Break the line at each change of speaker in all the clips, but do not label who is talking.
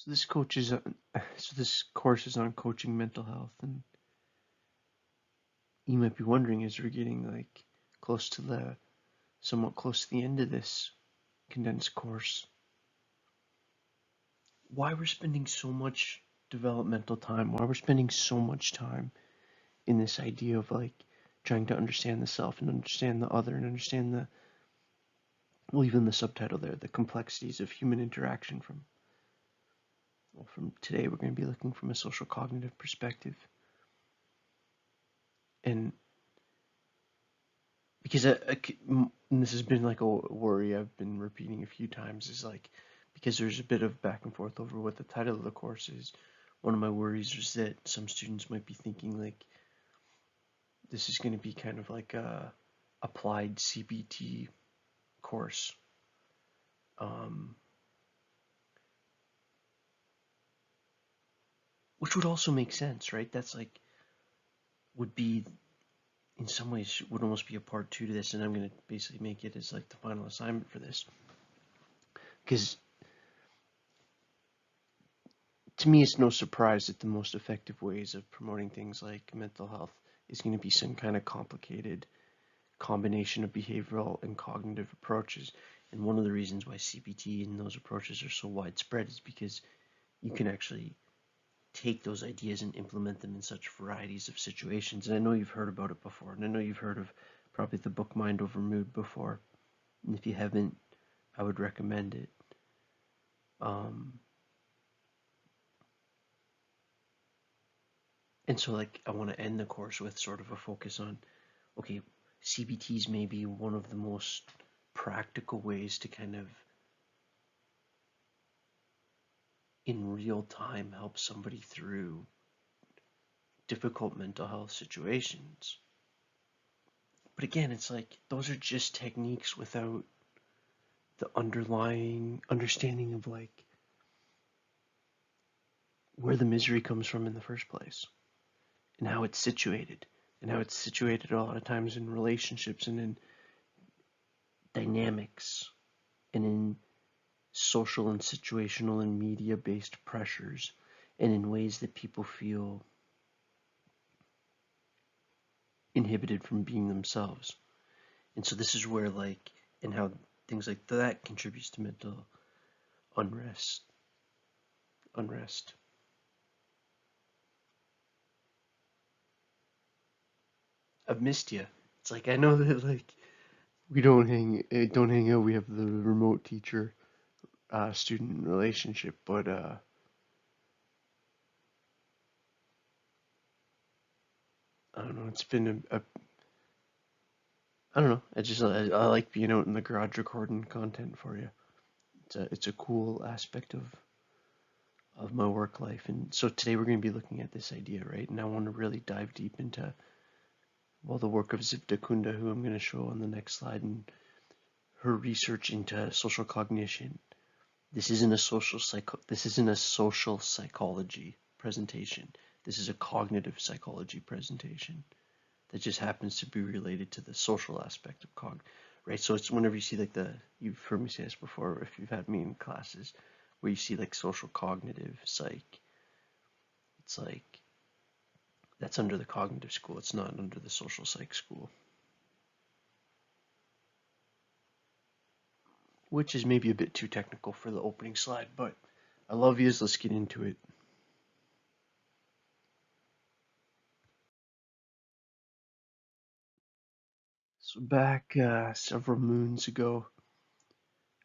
So this course is on coaching mental health, and you might be wondering as we're getting like somewhat close to the end of this condensed course, why we're spending so much developmental time, why we're spending so much time in this idea of like trying to understand the self and understand the other and understand even the subtitle there, the complexities of human interaction from today we're going to be looking from a social cognitive perspective. And because and this has been like a worry I've been repeating a few times, is like, because there's a bit of back and forth over what the title of the course is. One of my worries is that some students might be thinking like this is going to be kind of like a applied CBT course, um, which would also make sense, right? That's like would be in some ways would almost be a part two to this, and I'm going to basically make it as like the final assignment for this, because to me it's no surprise that the most effective ways of promoting things like mental health is going to be some kind of complicated combination of behavioral and cognitive approaches. And one of the reasons why CBT and those approaches are so widespread is because you can actually take those ideas and implement them in such varieties of situations. And I know you've heard about it before, and I know you've heard of probably the book Mind Over Mood before. And if you haven't, I would recommend it. And so, like, I want to end the course with sort of a focus on, okay, CBTs may be one of the most practical ways to kind of, in real time, help somebody through difficult mental health situations. But again, it's like, those are just techniques without the underlying understanding of like where the misery comes from in the first place and how it's situated, and how it's situated a lot of times in relationships and in dynamics and in social and situational and media based pressures, and in ways that people feel inhibited from being themselves. And so this is where like, and how things like that contributes to mental unrest. I've missed you. It's like, I know that like we don't hang out. We have the remote teacher student relationship, but I don't know. It's been I don't know. I like being out in the garage recording content for you. It's a cool aspect of my work life. And so today we're going to be looking at this idea, right? And I want to really dive deep into the work of Zivda Kunda, who I'm going to show on the next slide, and her research into social cognition. This isn't a social psychology presentation. This is a cognitive psychology presentation that just happens to be related to the social aspect of right? So it's whenever you see like you've heard me say this before, if you've had me in classes, where you see like social cognitive psych, it's like that's under the cognitive school. It's not under the social psych school, which is maybe a bit too technical for the opening slide, but I love yous. Let's get into it. So back several moons ago,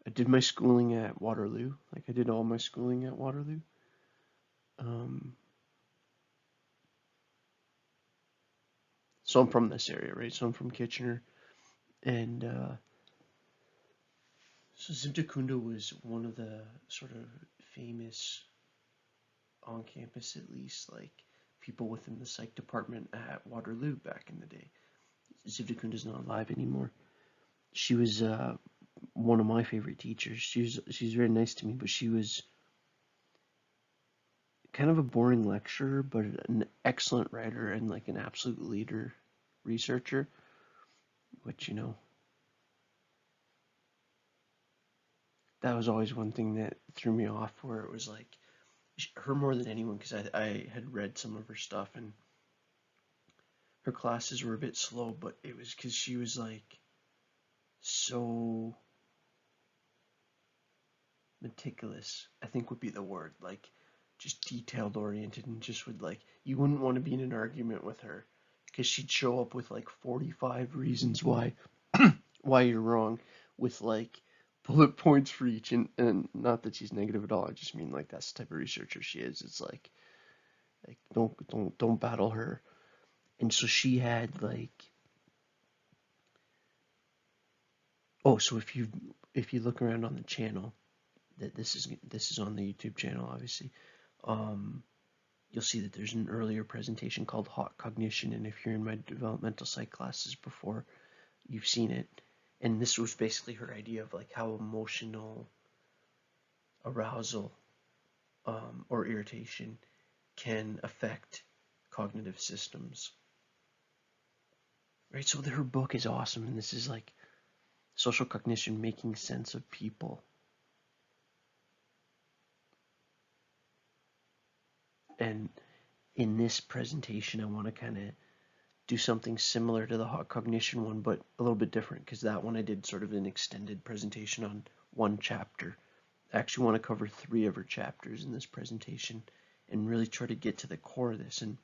I did my schooling at Waterloo. Like I did all my schooling at Waterloo. Um, so I'm from this area, right? So I'm from Kitchener, and so Zimtakunda was one of the sort of famous, on campus at least, like people within the psych department at Waterloo back in the day. Zimtakunda's not alive anymore. She was one of my favorite teachers. She's very nice to me, but she was kind of a boring lecturer, but an excellent writer and like an absolute leader researcher, which, that was always one thing that threw me off, where it was like her more than anyone, because I had read some of her stuff, and her classes were a bit slow, but it was because she was like so meticulous, I think would be the word, like just detailed oriented, and just would like, you wouldn't want to be in an argument with her because she'd show up with like 45 reasons why you're wrong, with like bullet points for each. And not that she's negative at all, I just mean like that's the type of researcher she is. It's like don't battle her. And so she had like, oh, so if you look around on the channel, that this is on the YouTube channel, obviously. um you'll see that there's an earlier presentation called Hot Cognition, and if you're in my developmental psych classes before, you've seen it. And this was basically her idea of like how emotional arousal, or irritation can affect cognitive systems. Right? So her book is awesome, and this is like social cognition, making sense of people. And in this presentation, I want to kind of do something similar to the Hot Cognition one, but a little bit different, because that one I did sort of an extended presentation on one chapter. I actually want to cover 3 of her chapters in this presentation and really try to get to the core of this. And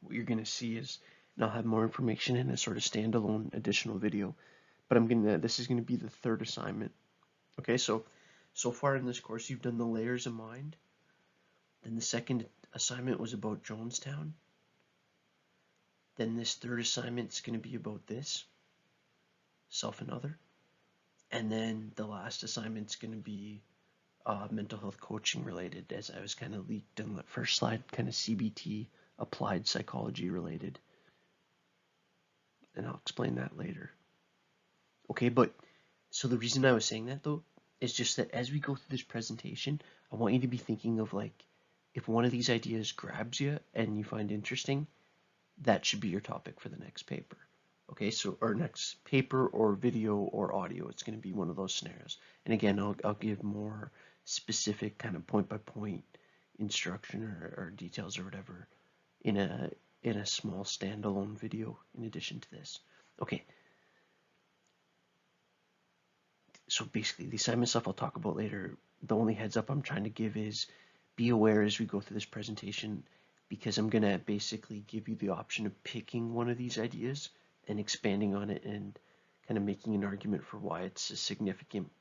what you're going to see is, and I'll have more information in a sort of standalone additional video, but this is going to be the 3rd assignment. Okay, so far in this course, you've done the layers of mind. Then the 2nd assignment was about Jonestown. Then this 3rd assignment is going to be about this, self and other. And then the last assignment is going to be mental health coaching related, as I was kind of leaked in the first slide, kind of CBT, applied psychology related. And I'll explain that later. Okay, but so the reason I was saying that though is just that as we go through this presentation, I want you to be thinking of like, if one of these ideas grabs you and you find interesting, that should be your topic for the next paper. Okay, so our next paper or video or audio, it's going to be one of those scenarios. And again, I'll give more specific kind of point by point instruction or details or whatever in a small standalone video in addition to this. Okay, so basically the assignment stuff I'll talk about later. The only heads up I'm trying to give is be aware as we go through this presentation, because I'm going to basically give you the option of picking one of these ideas and expanding on it and kind of making an argument for why it's a significant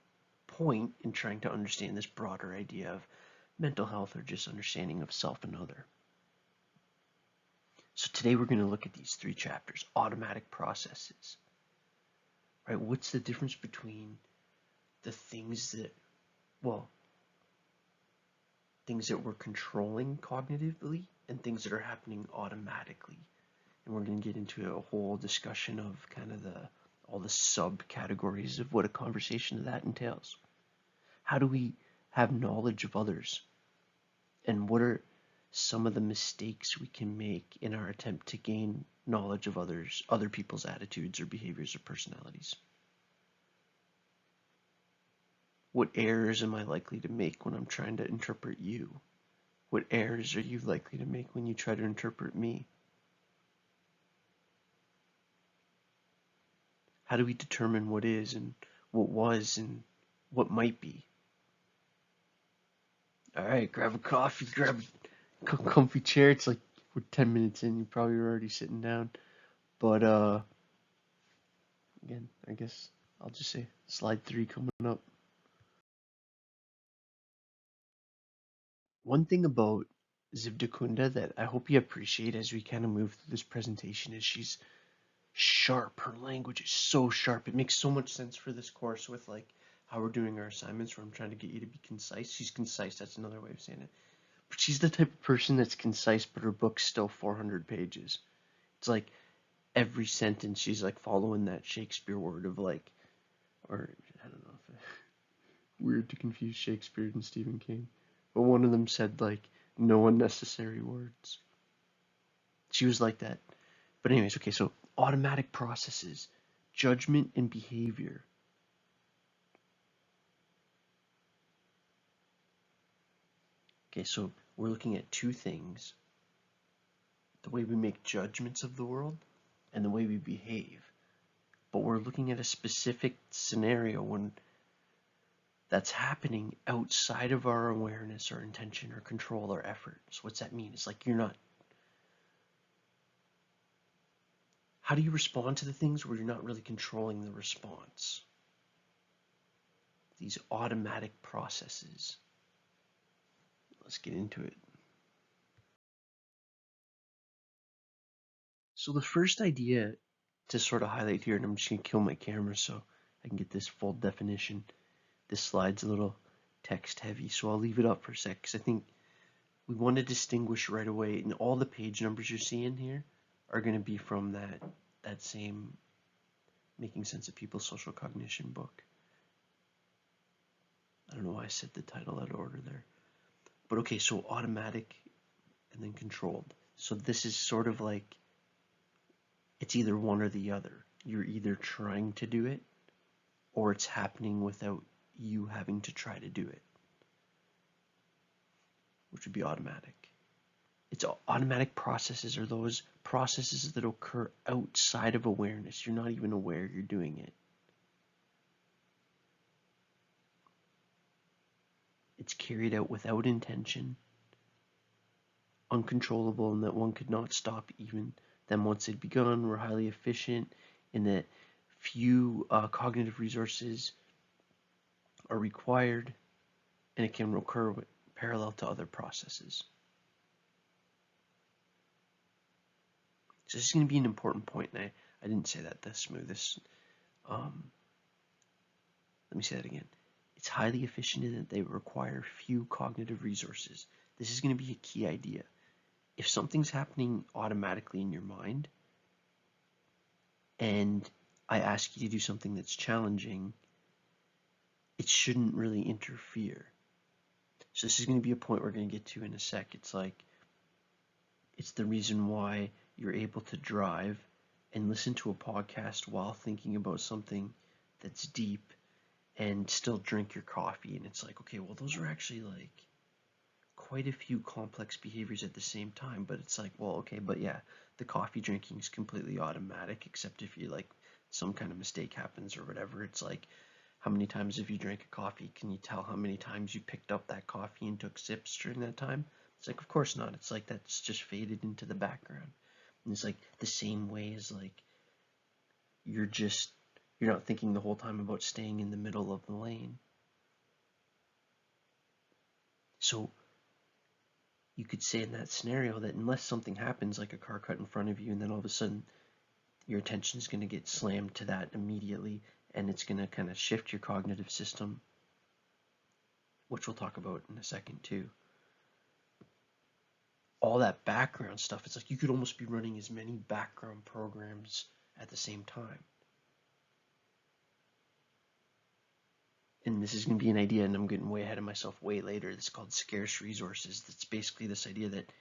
point in trying to understand this broader idea of mental health, or just understanding of self and other. So today we're going to look at these 3 chapters. Automatic processes. Right? What's the difference between the things that we're controlling cognitively and things that are happening automatically? And we're going to get into a whole discussion of kind of all the subcategories of what a conversation of that entails. How do we have knowledge of others? And what are some of the mistakes we can make in our attempt to gain knowledge of other people's attitudes or behaviors or personalities? What errors am I likely to make when I'm trying to interpret you? What errors are you likely to make when you try to interpret me? How do we determine what is and what was and what might be? All right, grab a coffee, grab a comfy chair. It's like we're 10 minutes in, you probably were already sitting down. But again, I guess I'll just say slide 3 coming up. One thing about Zivdakunda that I hope you appreciate as we kind of move through this presentation is she's sharp. Her language is so sharp. It makes so much sense for this course with like how we're doing our assignments, where I'm trying to get you to be concise. She's concise, that's another way of saying it. But she's the type of person that's concise, but her book's still 400 pages. It's like every sentence she's like following that Shakespeare word of like, or I don't know if weird to confuse Shakespeare and Stephen King, but one of them said like no unnecessary words. She was like that. But anyways, okay, so automatic processes, judgment and behavior. Okay, so we're looking at two things: the way we make judgments of the world and the way we behave. But we're looking at a specific scenario when that's happening outside of our awareness or intention or control or effort. So what's that mean? It's like you're not. How do you respond to the things where you're not really controlling the response? These automatic processes. Let's get into it. So the first idea to sort of highlight here, and I'm just going to kill my camera so I can get this full definition. This slide's a little text heavy, so I'll leave it up for a sec, because I think we want to distinguish right away, and all the page numbers you're seeing here are going to be from that same Making Sense of People's Social Cognition book. I don't know why I said the title out of order there. But okay, so automatic and then controlled. So this is sort of like, it's either one or the other. You're either trying to do it or it's happening without you having to try to do it, which would be automatic. It's automatic processes are those processes that occur outside of awareness. You're not even aware you're doing it. It's carried out without intention, uncontrollable, and that one could not stop even then once it begun. We're highly efficient in that few cognitive resources are required, and it can occur parallel to other processes. So this is going to be an important point, and I didn't say that the smoothest. Let me say that again. It's highly efficient in that they require few cognitive resources. This is going to be a key idea. If something's happening automatically in your mind, and I ask you to do something that's challenging, it shouldn't really interfere. So this is going to be a point we're going to get to in a sec. It's like, it's the reason why you're able to drive and listen to a podcast while thinking about something that's deep and still drink your coffee. And it's like, okay, well, those are actually like quite a few complex behaviors at the same time. But it's like, well, okay, but yeah, the coffee drinking is completely automatic, except if you like some kind of mistake happens or whatever. It's like, how many times have you drank a coffee? Can you tell how many times you picked up that coffee and took sips during that time? It's like, of course not. It's like that's just faded into the background. And it's like the same way as like you're not thinking the whole time about staying in the middle of the lane. So you could say in that scenario that unless something happens, like a car cut in front of you, and then all of a sudden your attention is going to get slammed to that immediately, and it's going to kind of shift your cognitive system, which we'll talk about in a second too. All that background stuff, it's like you could almost be running as many background programs at the same time. And this is going to be an idea, and I'm getting way ahead of myself way later. It's called scarce resources. That's basically this idea that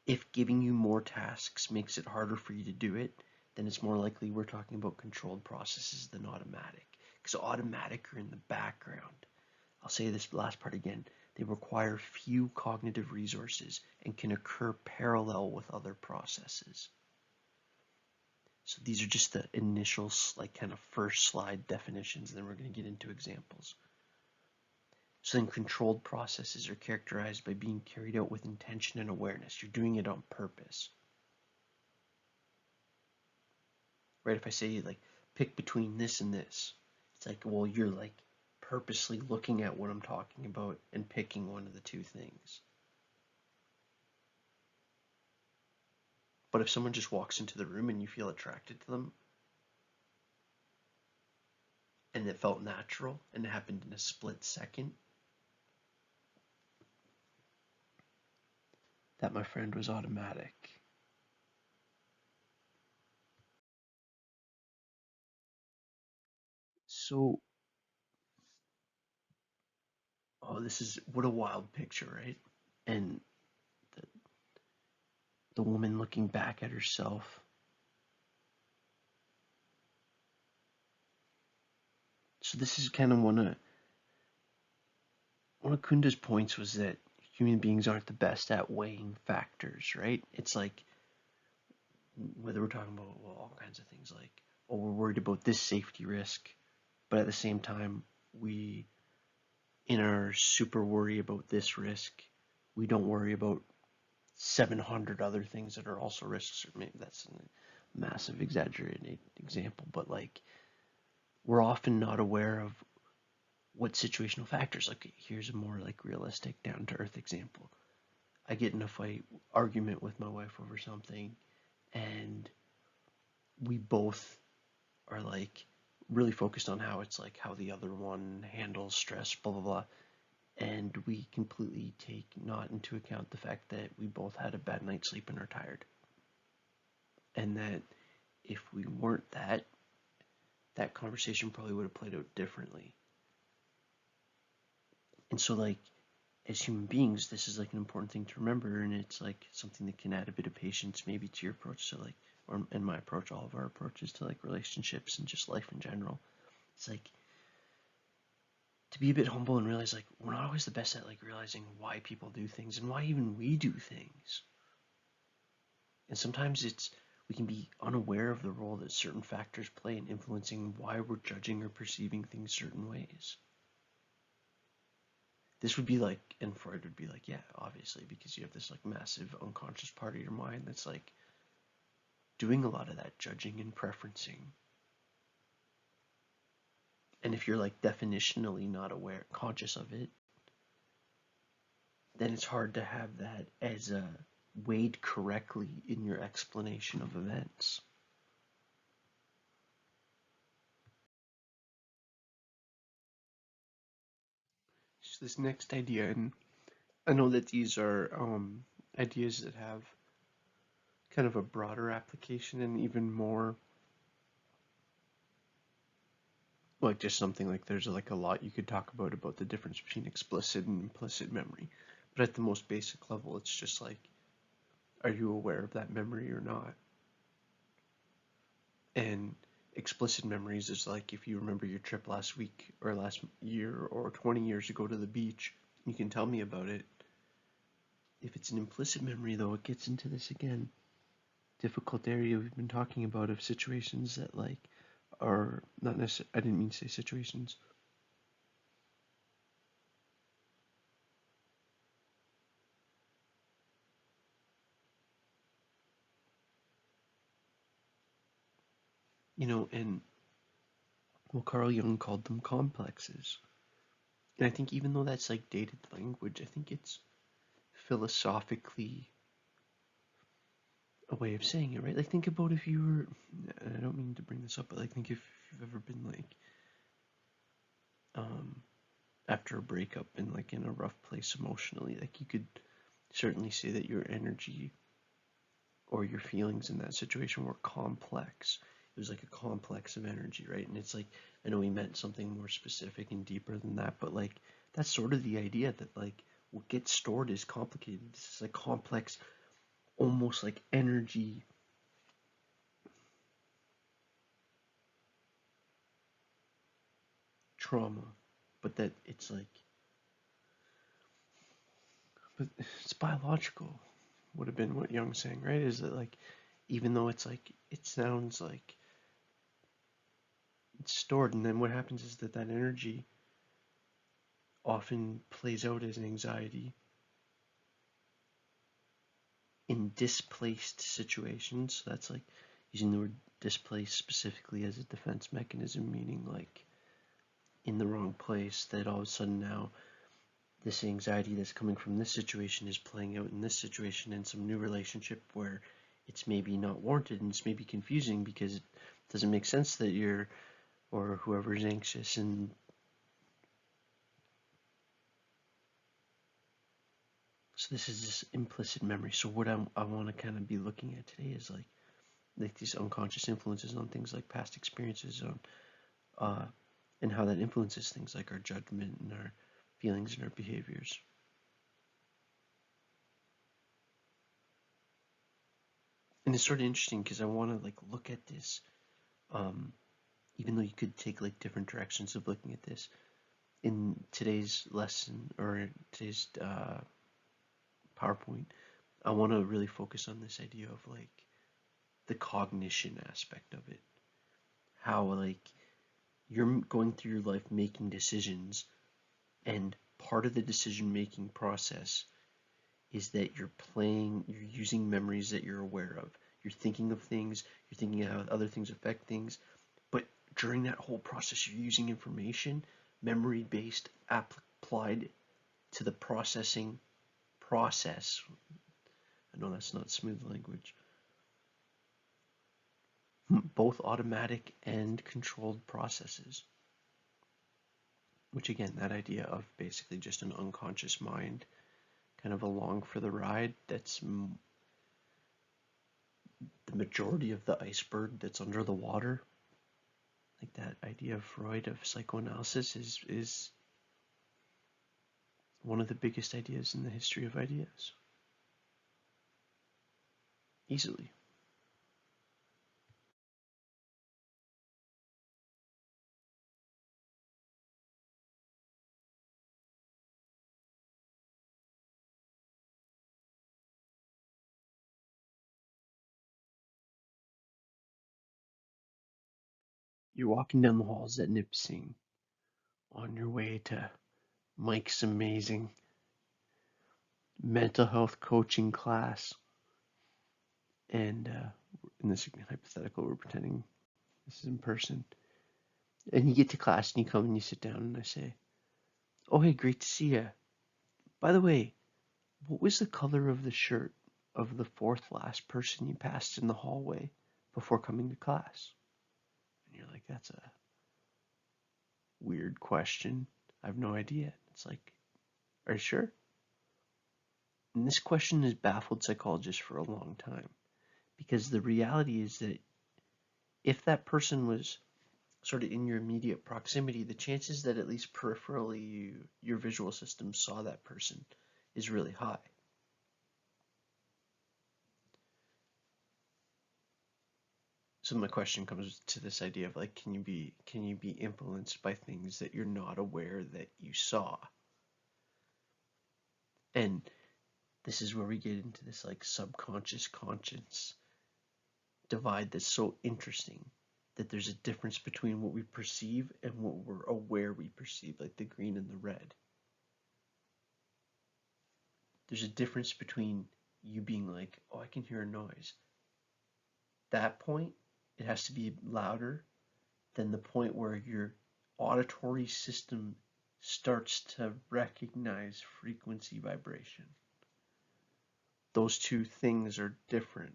if giving you more tasks makes it harder for you to do it, then it's more likely we're talking about controlled processes than automatic. Because automatic are in the background. I'll say this last part again. They require few cognitive resources and can occur parallel with other processes. So these are just the initial, like, kind of first slide definitions, and then we're going to get into examples. So then controlled processes are characterized by being carried out with intention and awareness. You're doing it on purpose. Right? If I say, like, pick between this and this, it's like, well, you're like purposely looking at what I'm talking about and picking one of the two things. But if someone just walks into the room and you feel attracted to them, and it felt natural and it happened in a split second, that, my friend, was automatic. So, oh, this is, what a wild picture, right? And the, the woman looking back at herself. So this is kind of one of Kunda's points, was that human beings aren't the best at weighing factors, right? It's like whether we're talking about all kinds of things like, oh, we're worried about this safety risk, but at the same time, we in our super worry about this risk, we don't worry about 700 other things that are also risks. Or maybe that's a massive exaggerated example, but like we're often not aware of what situational factors. Like here's a more like realistic, down to earth example. I get in a argument with my wife over something, and we both are like really focused on how it's like how the other one handles stress, blah blah blah, and we completely take not into account the fact that we both had a bad night's sleep and are tired, and that if we weren't that conversation probably would have played out differently. And so like as human beings, this is like an important thing to remember, and it's like something that can add a bit of patience maybe to your approach to like, or in my approach, all of our approaches to like relationships and just life in general. It's like to be a bit humble and realize like we're not always the best at like realizing why people do things and why even we do things. And sometimes we can be unaware of the role that certain factors play in influencing why we're judging or perceiving things certain ways. This would be like, and Freud would be like, yeah, obviously, because you have this like massive unconscious part of your mind that's like doing a lot of that judging and preferencing. And if you're like definitionally not aware, conscious of it, then it's hard to have that as weighed correctly in your explanation of events. So this next idea, and I know that these are ideas that have kind of a broader application and even more like just something like there's like a lot you could talk about the difference between explicit and implicit memory. But at the most basic level, it's just like, are you aware of that memory or not? And explicit memories is like if you remember your trip last week or last year or 20 years ago to the beach, you can tell me about it. If it's an implicit memory, though, it gets into this again difficult area we've been talking about of situations that like are not necessarily, I didn't mean to say situations. And well, Carl Jung called them complexes. And I think even though that's like dated language, I think it's philosophically a way of saying it, right? Like think about if you were, and I don't mean to bring this up, but like think if you've ever been like, um, after a breakup and like in a rough place emotionally, like you could certainly say that your energy or your feelings in that situation were complex. It was like a complex of energy, right? And it's like, I know we meant something more specific and deeper than that, but like that's sort of the idea that like what gets stored is complicated. This is like complex, almost like energy trauma, but that it's like, but it's biological. Would have been what Jung's saying, right? Is that like, even though it's like, it sounds like it's stored, and then what happens is that energy often plays out as anxiety in displaced situations. So that's like using the word displaced specifically as a defense mechanism, meaning like in the wrong place, that all of a sudden now this anxiety that's coming from this situation is playing out in this situation in some new relationship where it's maybe not warranted and it's maybe confusing because it doesn't make sense that you're or whoever is anxious. And so this is this implicit memory. So what I want to kind of be looking at today is like these unconscious influences on things like past experiences on and how that influences things like our judgment and our feelings and our behaviors. And it's sort of interesting because I want to like look at this, even though you could take like different directions of looking at this. In today's lesson or today's PowerPoint, I want to really focus on this idea of like the cognition aspect of it. How like you're going through your life making decisions, and part of the decision making process is that you're using memories that you're aware of. You're thinking of things, you're thinking how other things affect things, but during that whole process, you're using information, memory-based, applied to the processing process. I know that's not smooth language. Both automatic and controlled processes. Which again, that idea of basically just an unconscious mind kind of along for the ride, that's the majority of the iceberg that's under the water. Like that idea of Freud of psychoanalysis is one of the biggest ideas in the history of ideas. Easily. You're walking down the halls at Nipissing on your way to Mike's amazing mental health coaching class. And in this hypothetical, we're pretending this is in person. And you get to class and you come and you sit down and I say, "Oh, hey, great to see you. By the way, what was the color of the shirt of the fourth last person you passed in the hallway before coming to class?" And you're like, "That's a weird question. I have no idea." It's like, "Are you sure?" And this question has baffled psychologists for a long time, because the reality is that if that person was sort of in your immediate proximity, the chances that at least peripherally your visual system saw that person is really high. So my question comes to this idea of like, can you be influenced by things that you're not aware that you saw? And this is where we get into this like subconscious conscious divide that's so interesting, that there's a difference between what we perceive and what we're aware we perceive, like the green and the red. There's a difference between you being like, "Oh, I can hear a noise." That point, it has to be louder than the point where your auditory system starts to recognize frequency vibration. Those two things are different.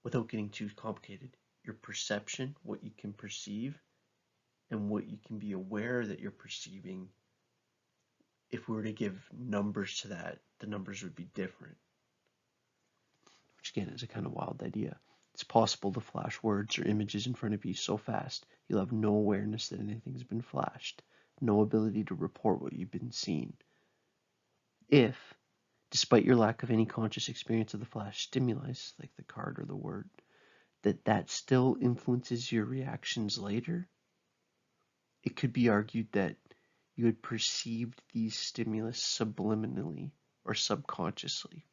Without getting too complicated, your perception, what you can perceive, and what you can be aware that you're perceiving, if we were to give numbers to that, the numbers would be different. Which again is a kind of wild idea. It's possible to flash words or images in front of you so fast you'll have no awareness that anything's been flashed, no ability to report what you've been seeing. If, despite your lack of any conscious experience of the flash stimulus, like the card or the word, that still influences your reactions later, it could be argued that you had perceived these stimulus subliminally or subconsciously.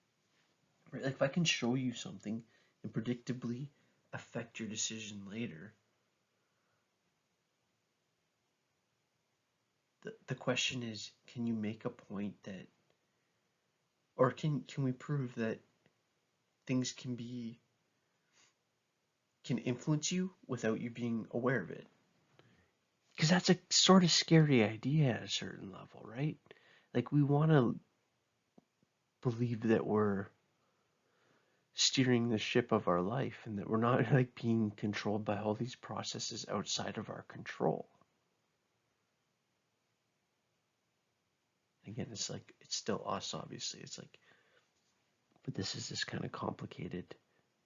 Right? Like if I can show you something and predictably affect your decision later, the question is, can you make a point that, or can we prove that things can influence you without you being aware of it? Because that's a sort of scary idea at a certain level, right? Like we want to believe that we're steering the ship of our life and that we're not like being controlled by all these processes outside of our control. Again, it's like, it's still us, obviously. It's like, but this is this kind of complicated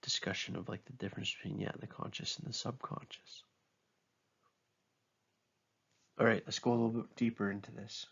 discussion of like the difference between, the conscious and the subconscious. All right, let's go a little bit deeper into this.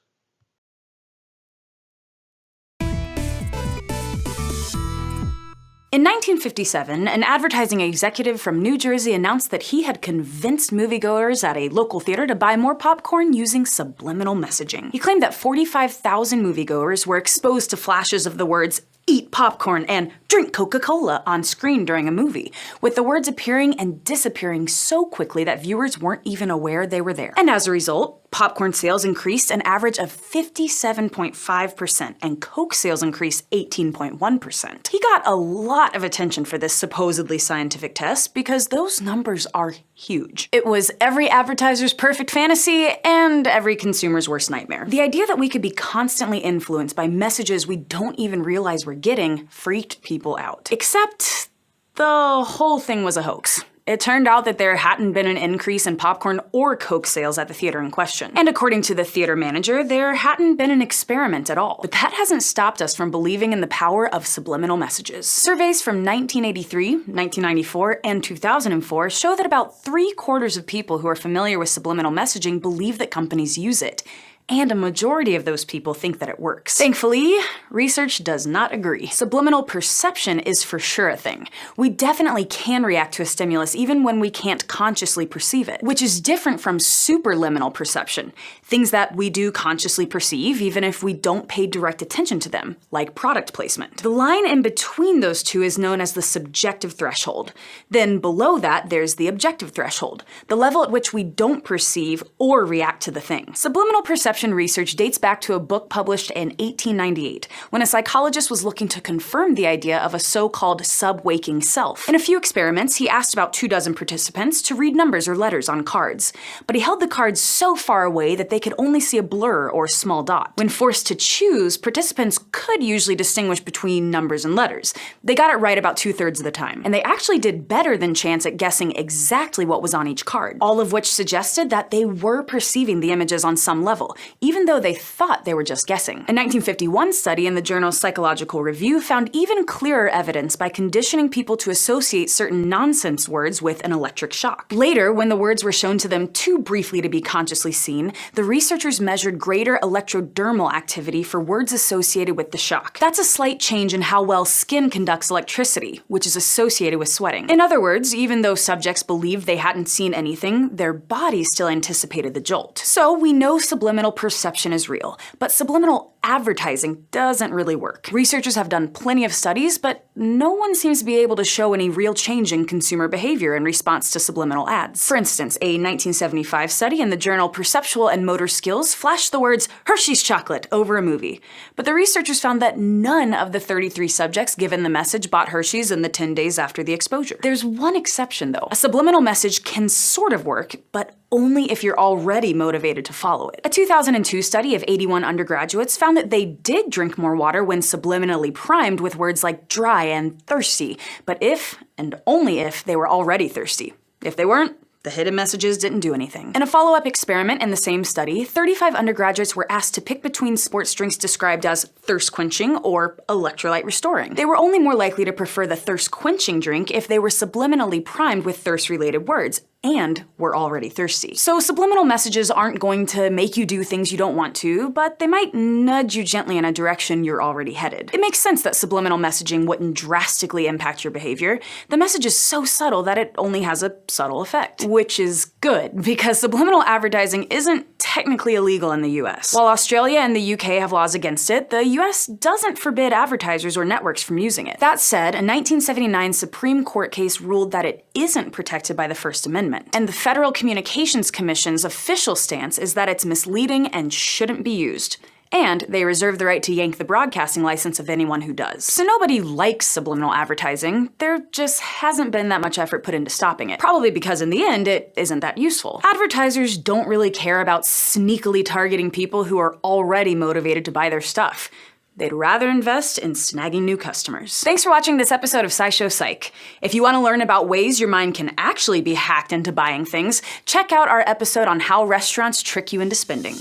In 1957, an advertising executive from New Jersey announced that he had convinced moviegoers at a local theater to buy more popcorn using subliminal messaging. He claimed that 45,000 moviegoers were exposed to flashes of the words "eat popcorn" and "drink Coca-Cola" on screen during a movie, with the words appearing and disappearing so quickly that viewers weren't even aware they were there. And as a result, popcorn sales increased an average of 57.5%, and Coke sales increased 18.1%. He got a lot of attention for this supposedly scientific test because those numbers are huge. It was every advertiser's perfect fantasy and every consumer's worst nightmare. The idea that we could be constantly influenced by messages we don't even realize we're getting freaked people out. Except the whole thing was a hoax. It turned out that there hadn't been an increase in popcorn or Coke sales at the theater in question. And according to the theater manager, there hadn't been an experiment at all. But that hasn't stopped us from believing in the power of subliminal messages. Surveys from 1983, 1994, and 2004 show that about 3/4 of people who are familiar with subliminal messaging believe that companies use it. And a majority of those people think that it works. Thankfully, research does not agree. Subliminal perception is for sure a thing. We definitely can react to a stimulus even when we can't consciously perceive it, which is different from superliminal perception, things that we do consciously perceive even if we don't pay direct attention to them, like product placement. The line in between those two is known as the subjective threshold. Then below that, there's the objective threshold, the level at which we don't perceive or react to the thing. Subliminal perception research dates back to a book published in 1898, when a psychologist was looking to confirm the idea of a so-called sub-waking self. In a few experiments, he asked about 24 participants to read numbers or letters on cards, but he held the cards so far away that they could only see a blur or small dot. When forced to choose, participants could usually distinguish between numbers and letters. They got it right about 2/3 of the time, and they actually did better than chance at guessing exactly what was on each card, all of which suggested that they were perceiving the images on some level, even though they thought they were just guessing. A 1951 study in the journal Psychological Review found even clearer evidence by conditioning people to associate certain nonsense words with an electric shock. Later, when the words were shown to them too briefly to be consciously seen, the researchers measured greater electrodermal activity for words associated with the shock. That's a slight change in how well skin conducts electricity, which is associated with sweating. In other words, even though subjects believed they hadn't seen anything, their bodies still anticipated the jolt. So we know subliminal perception is real, but subliminal advertising doesn't really work. Researchers have done plenty of studies, but no one seems to be able to show any real change in consumer behavior in response to subliminal ads. For instance, a 1975 study in the journal Perceptual and Motor Skills flashed the words "Hershey's chocolate" over a movie, but the researchers found that none of the 33 subjects given the message bought Hershey's in the 10 days after the exposure. There's one exception though. A subliminal message can sort of work, but only if you're already motivated to follow it. A 2002 study of 81 undergraduates found that they did drink more water when subliminally primed with words like dry and thirsty, but if, and only if, they were already thirsty. If they weren't, the hidden messages didn't do anything. In a follow-up experiment in the same study, 35 undergraduates were asked to pick between sports drinks described as thirst-quenching or electrolyte restoring. They were only more likely to prefer the thirst-quenching drink if they were subliminally primed with thirst-related words, and were already thirsty. So subliminal messages aren't going to make you do things you don't want to, but they might nudge you gently in a direction you're already headed. It makes sense that subliminal messaging wouldn't drastically impact your behavior. The message is so subtle that it only has a subtle effect. Which is good, because subliminal advertising isn't technically illegal in the US. While Australia and the UK have laws against it, the US doesn't forbid advertisers or networks from using it. That said, a 1979 Supreme Court case ruled that it isn't protected by the First Amendment. And the Federal Communications Commission's official stance is that it's misleading and shouldn't be used. And they reserve the right to yank the broadcasting license of anyone who does. So nobody likes subliminal advertising, there just hasn't been that much effort put into stopping it. Probably because in the end, it isn't that useful. Advertisers don't really care about sneakily targeting people who are already motivated to buy their stuff. They'd rather invest in snagging new customers. Thanks for watching this episode of SciShow Psych. If you want to learn about ways your mind can actually be hacked into buying things, check out our episode on how restaurants trick you into spending.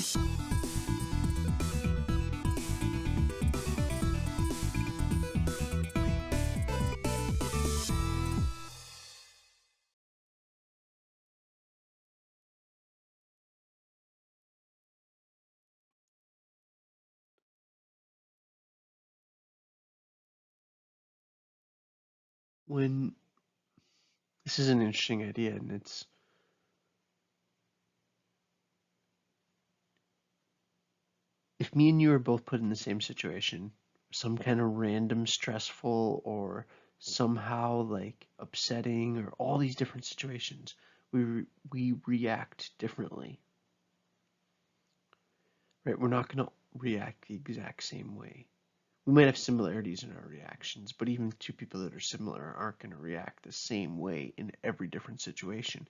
when this is an interesting idea, and it's if me and you are both put in the same situation, some kind of random stressful or somehow like upsetting or all these different situations, we react differently, right? We're not going to react the exact same way. We might have similarities in our reactions, but even two people that are similar aren't going to react the same way in every different situation.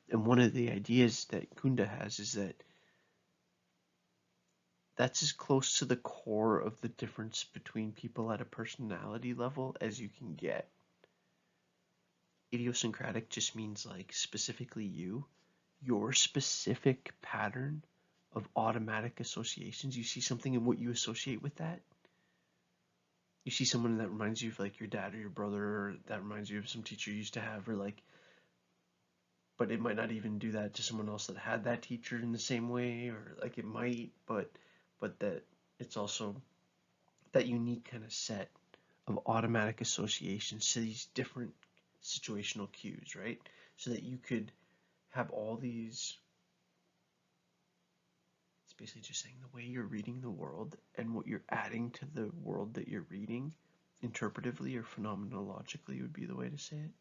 And one of the ideas that Kunda has is that that's as close to the core of the difference between people at a personality level as you can get. Idiosyncratic just means like specifically your specific pattern of automatic associations. You see something and what you associate with that. You see someone that reminds you of like your dad or your brother, or that reminds you of some teacher you used to have, or like, but it might not even do that to someone else that had that teacher in the same way, or like it might, but that it's also that unique kind of set of automatic associations to these different situational cues, right? So that you could have all these. It's basically just saying the way you're reading the world and what you're adding to the world that you're reading, interpretively or phenomenologically would be the way to say it.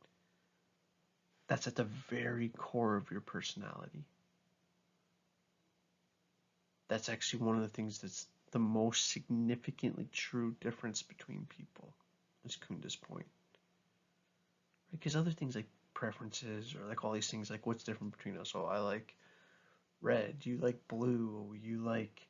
That's at the very core of your personality. That's actually one of the things that's the most significantly true difference between people, is Kunda's point. Because other things like preferences or like all these things, like what's different between us? Oh, I like red, you like blue, you like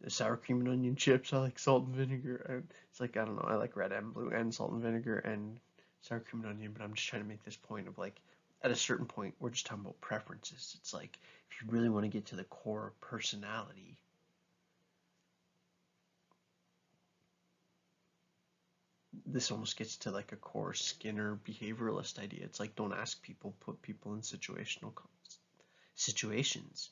the sour cream and onion chips, I like salt and vinegar. And it's like, I don't know, I like red and blue and salt and vinegar and sour cream and onion, but I'm just trying to make this point of like, at a certain point, we're just talking about preferences. It's like, if you really want to get to the core of personality, this almost gets to like a core Skinner behavioralist idea. It's like, don't ask people, put people in situations.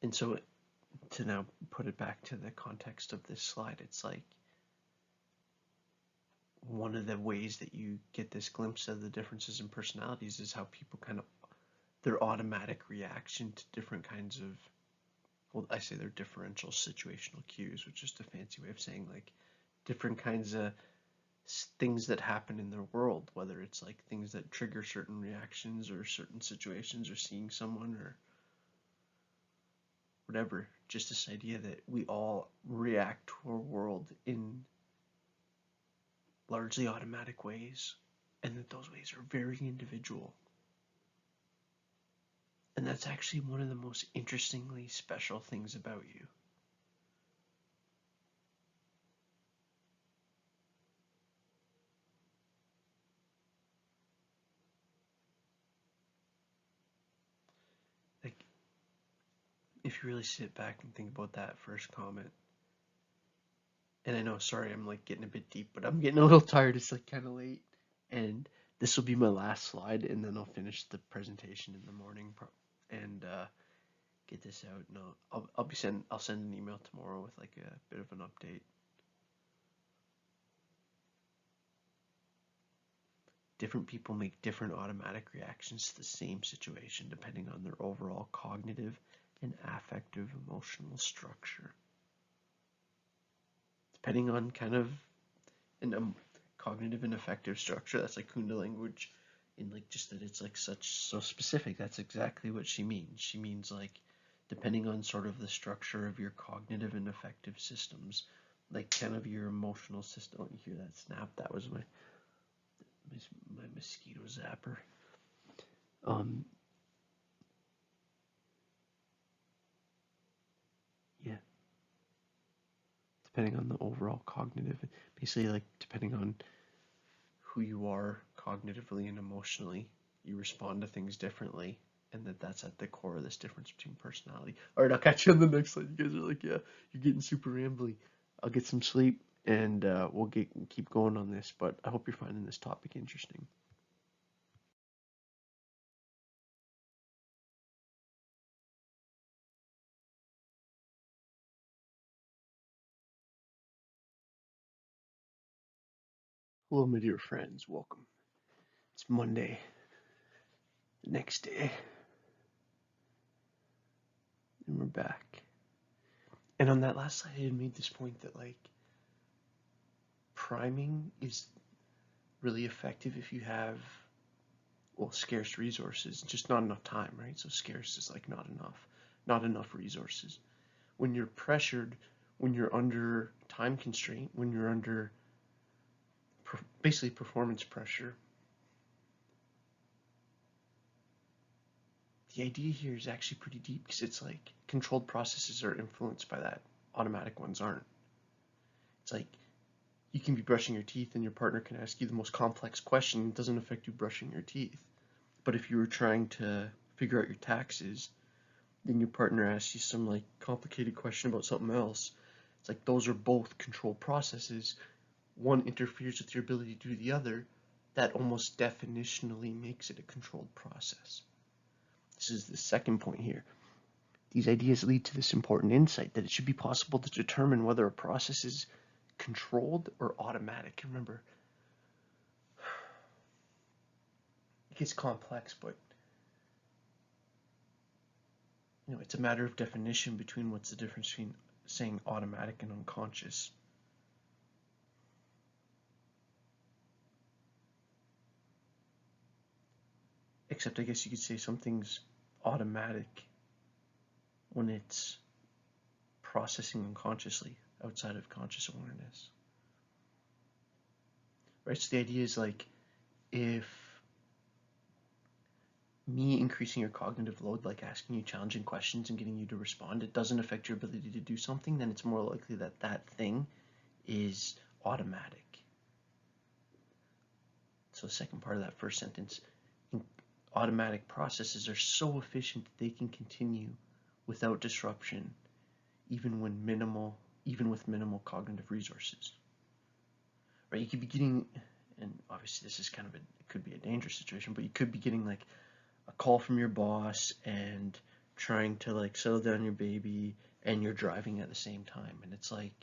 And so to now put it back to the context of this slide, it's like one of the ways that you get this glimpse of the differences in personalities is how people kind of their automatic reaction to different kinds of, well, I say they're differential situational cues, which is a fancy way of saying like different kinds of things that happen in their world, whether it's like things that trigger certain reactions or certain situations or seeing someone or whatever. Just this idea that we all react to our world in largely automatic ways, and that those ways are very individual. And that's actually one of the most interestingly special things about you. Like, if you really sit back and think about that first comment, and I know, sorry, I'm like getting a bit deep, but I'm getting a little tired. It's like kind of late, and this will be my last slide, and then I'll finish the presentation in the morning, and get this out. No, I'll send an email tomorrow with like a bit of an update. Different people make different automatic reactions to the same situation depending on their overall cognitive and affective emotional structure. Depending on kind of an cognitive and affective structure, that's like Kunda language, in like just that it's like so specific. That's exactly what she means. She means like depending on sort of the structure of your cognitive and affective systems, like kind of your emotional system. Oh, you hear that snap? That was my mosquito zapper. Yeah, depending on the overall cognitive, basically like depending on who you are cognitively and emotionally, you respond to things differently, and that's at the core of this difference between personality. All right, I'll catch you on the next slide. You guys are like, yeah, you're getting super rambly. I'll get some sleep, and we'll keep going on this. But I hope you're finding this topic interesting. Hello, my dear friends. Welcome. It's Monday, the next day, and we're back. And on that last slide, I had made this point that, like, priming is really effective if you have, well, scarce resources, just not enough time, right? So scarce is like not enough resources. When you're pressured, when you're under time constraint, when you're under basically performance pressure, the idea here is actually pretty deep because it's like controlled processes are influenced by that, automatic ones aren't. It's like you can be brushing your teeth and your partner can ask you the most complex question. It doesn't affect you brushing your teeth. But if you were trying to figure out your taxes, then your partner asks you some like complicated question about something else. It's like those are both controlled processes. One interferes with your ability to do the other. That almost definitionally makes it a controlled process. This is the second point here. These ideas lead to this important insight that it should be possible to determine whether a process is controlled or automatic. Remember, it gets complex, but it's a matter of definition between what's the difference between saying automatic and unconscious. Except I guess you could say something's automatic when it's processing unconsciously outside of conscious awareness. Right? So the idea is like if me increasing your cognitive load, like asking you challenging questions and getting you to respond, it doesn't affect your ability to do something, then it's more likely that that thing is automatic. So the second part of that first sentence, automatic processes are so efficient that they can continue without disruption, even with minimal cognitive resources. Right? You could be getting, and obviously this is kind of it could be a dangerous situation, but you could be getting like a call from your boss and trying to like settle down your baby and you're driving at the same time, and it's like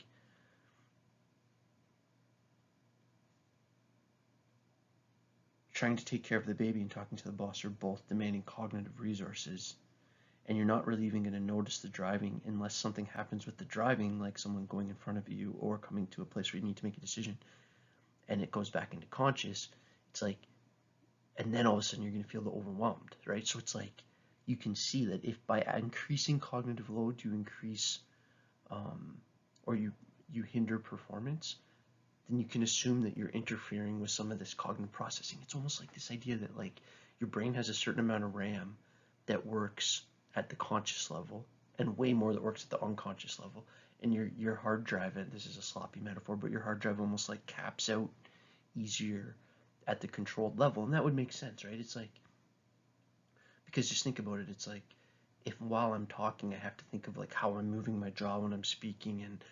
trying to take care of the baby and talking to the boss are both demanding cognitive resources, and you're not really even going to notice the driving unless something happens with the driving, like someone going in front of you or coming to a place where you need to make a decision, and it goes back into conscious. It's like, and then all of a sudden you're going to feel overwhelmed, right? So it's like you can see that if by increasing cognitive load you increase or you hinder performance, then you can assume that you're interfering with some of this cognitive processing. It's almost like this idea that like your brain has a certain amount of RAM that works at the conscious level and way more that works at the unconscious level. And your hard drive, and this is a sloppy metaphor, but your hard drive almost like caps out easier at the controlled level. And that would make sense, right? It's like, because just think about it, it's like if while I'm talking I have to think of like how I'm moving my jaw when I'm speaking and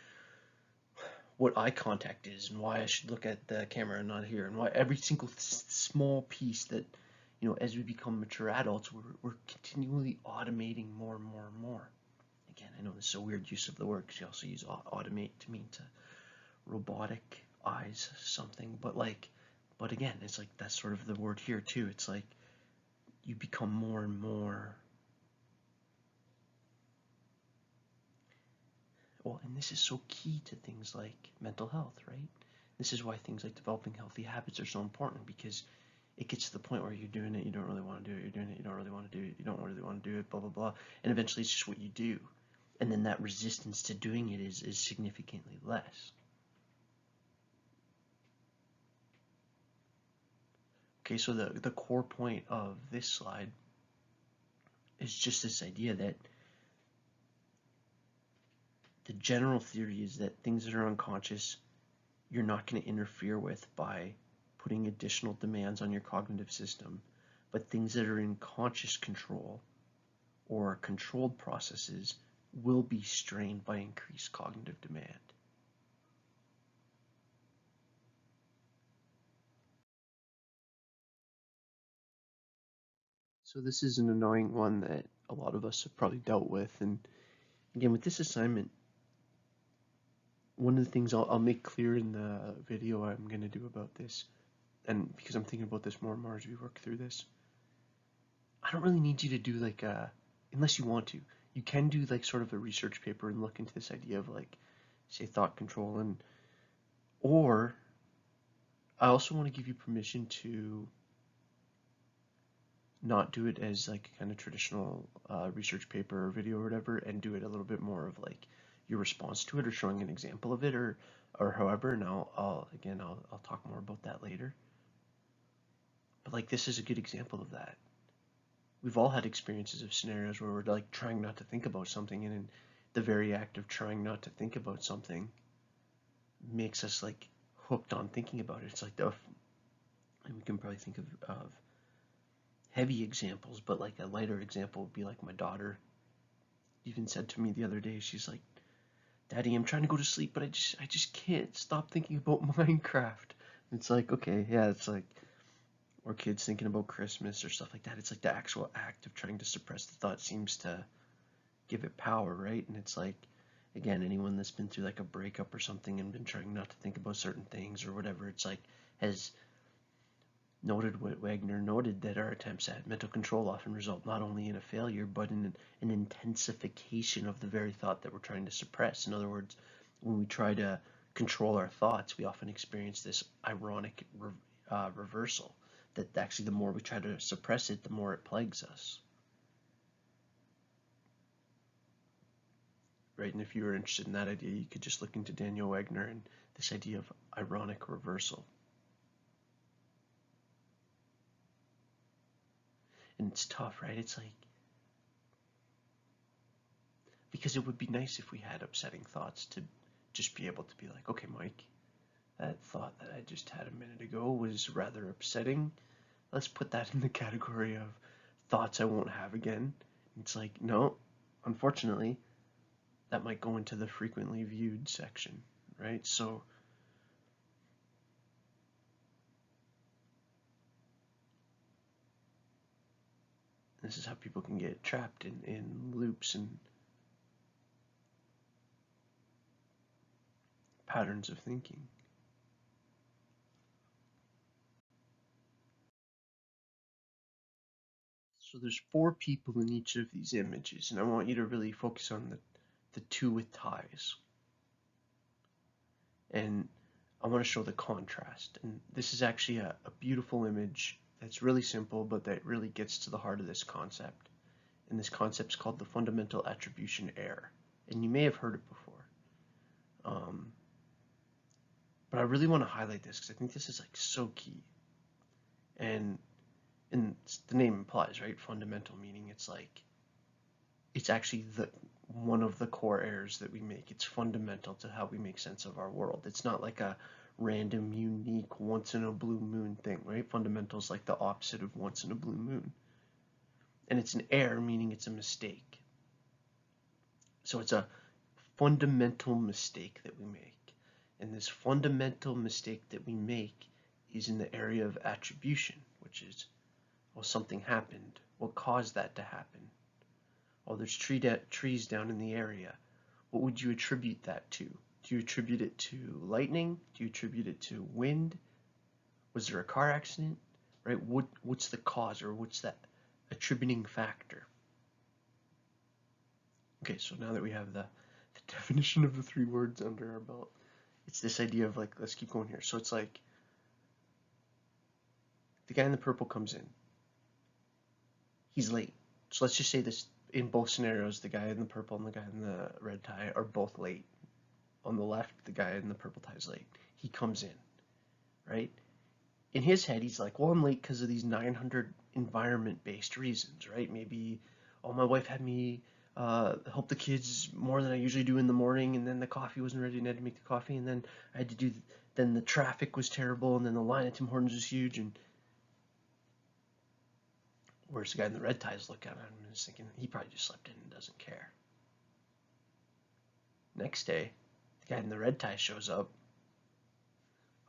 what eye contact is and why I should look at the camera and not here, and why every single small piece that, as we become mature adults, we're continually automating more and more and more. Again, I know this is a weird use of the word because you also use automate to mean to robotic eyes something, but again, it's like that's sort of the word here too. It's like you become more and more, well, and this is so key to things like mental health, right? This is why things like developing healthy habits are so important, because it gets to the point where you're doing it, you don't really want to do it, you're doing it, you don't really want to do it, you don't really want to do it, blah, blah, blah. And eventually it's just what you do. And then that resistance to doing it is significantly less. Okay, so the core point of this slide is just this idea that the general theory is that things that are unconscious, you're not going to interfere with by putting additional demands on your cognitive system, but things that are in conscious control or controlled processes will be strained by increased cognitive demand. So this is an annoying one that a lot of us have probably dealt with, and again with this assignment, one of the things I'll make clear in the video I'm going to do about this, and because I'm thinking about this more and more as we work through this, I don't really need you to do like unless you want to, you can do like sort of a research paper and look into this idea of like, say, thought control, and or I also want to give you permission to not do it as like a kind of traditional research paper or video or whatever, and do it a little bit more of like your response to it or showing an example of it or however. And I'll talk more about that later. But like this is a good example of that. We've all had experiences of scenarios where we're like trying not to think about something, and in the very act of trying not to think about something makes us like hooked on thinking about it. It's like and we can probably think of heavy examples, but like a lighter example would be like my daughter even said to me the other day, she's like, Daddy, I'm trying to go to sleep, but I just can't stop thinking about Minecraft. And it's like, okay, yeah, it's like, or kids thinking about Christmas or stuff like that. It's like the actual act of trying to suppress the thought seems to give it power, right? And it's like, again, anyone that's been through like a breakup or something and been trying not to think about certain things or whatever, it's like, has noted what Wagner noted, that our attempts at mental control often result not only in a failure, but in an intensification of the very thought that we're trying to suppress. In other words, when we try to control our thoughts, we often experience this ironic reversal, that actually the more we try to suppress it, the more it plagues us. Right? And if you were interested in that idea, you could just look into Daniel Wagner and this idea of ironic reversal. And it's tough, right? It's like, because it would be nice if we had upsetting thoughts to just be able to be like, okay, Mike, that thought that I just had a minute ago was rather upsetting. Let's put that in the category of thoughts I won't have again. It's like, no, unfortunately, that might go into the frequently viewed section, right? So this is how people can get trapped in loops and patterns of thinking. So there's 4 people in each of these images, and I want you to really focus on the 2 with ties. And I want to show the contrast. And this is actually a beautiful image that's really simple, but that really gets to the heart of this concept. And this concept is called the fundamental attribution error. And you may have heard it before. But I really want to highlight this because I think this is like so key. And the name implies, right? Fundamental, meaning it's like, it's actually one of the core errors that we make. It's fundamental to how we make sense of our world. It's not like a random, unique, once in a blue moon thing, right? Fundamental is like the opposite of once in a blue moon. And it's an error, meaning it's a mistake. So it's a fundamental mistake that we make. And this fundamental mistake that we make is in the area of attribution, which is, well, something happened. What caused that to happen? Oh, there's trees down in the area. What would you attribute that to? Do you attribute it to lightning? Do you attribute it to wind? Was there a car accident? Right? What's the cause, or what's that attributing factor? Okay, so now that we have the definition of the 3 words under our belt, it's this idea of like, let's keep going here. So it's like, the guy in the purple comes in. He's late. So let's just say this, in both scenarios, the guy in the purple and the guy in the red tie are both late. On the left, the guy in the purple tie is late. He comes in, right? In his head, he's like, well, I'm late because of these 900 environment-based reasons, right? Maybe, oh, my wife had me help the kids more than I usually do in the morning, and then the coffee wasn't ready, and I had to make the coffee, and then I had to do, then the traffic was terrible, and then the line at Tim Hortons was huge, and whereas the guy in the red ties look at him and is thinking, he probably just slept in and doesn't care. Next day, the guy in the red tie shows up.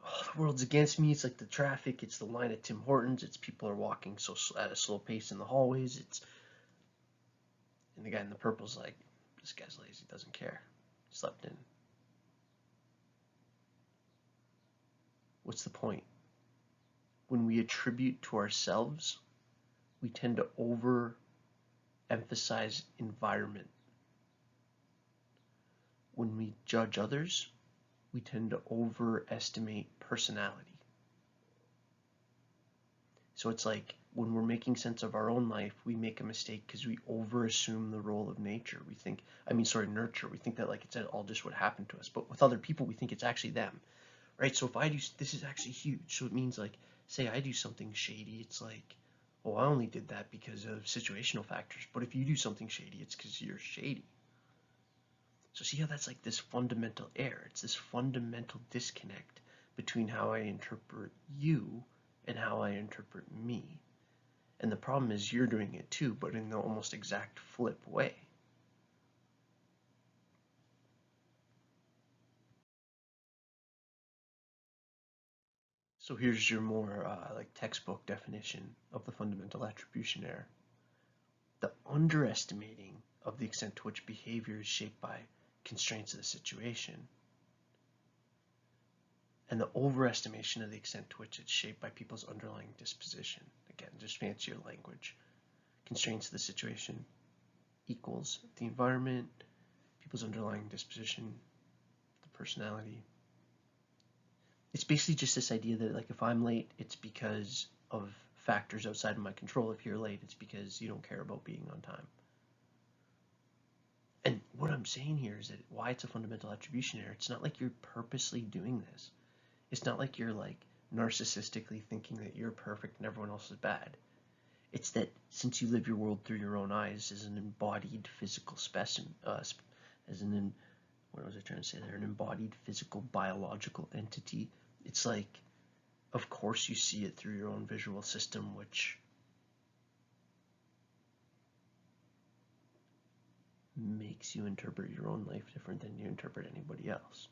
Oh, the world's against me. It's like the traffic, it's the line at Tim Hortons, it's people are walking so at a slow pace in the hallways, and the guy in the purple's like, this guy's lazy, doesn't care, slept in. what's the point? When we attribute to ourselves, we tend to overemphasize environment. When we judge others, we tend to overestimate personality. So it's like when we're making sense of our own life, we make a mistake because we overassume the role of nurture. We think that like it's all just what happened to us. But with other people, we think it's actually them, right? So if I do, this is actually huge. So it means like, say I do something shady, it's like, oh, I only did that because of situational factors. But if you do something shady, it's because you're shady. So see how that's like this fundamental error. It's this fundamental disconnect between how I interpret you and how I interpret me. And the problem is you're doing it too, but in the almost exact flip way. So here's your more like textbook definition of the fundamental attribution error. The underestimating of the extent to which behavior is shaped by constraints of the situation, and the overestimation of the extent to which it's shaped by people's underlying disposition. Again, just fancier language. Constraints of the situation equals the environment, people's underlying disposition, the personality. It's basically just this idea that like if I'm late, it's because of factors outside of my control. If you're late, it's because you don't care about being on time. And what I'm saying here is that why it's a fundamental attribution error, it's not like you're purposely doing this. It's not like you're like narcissistically thinking that you're perfect and everyone else is bad. It's that since you live your world through your own eyes as an embodied physical specimen, an embodied physical biological entity, it's like, of course you see it through your own visual system, which makes you interpret your own life different than you interpret anybody else.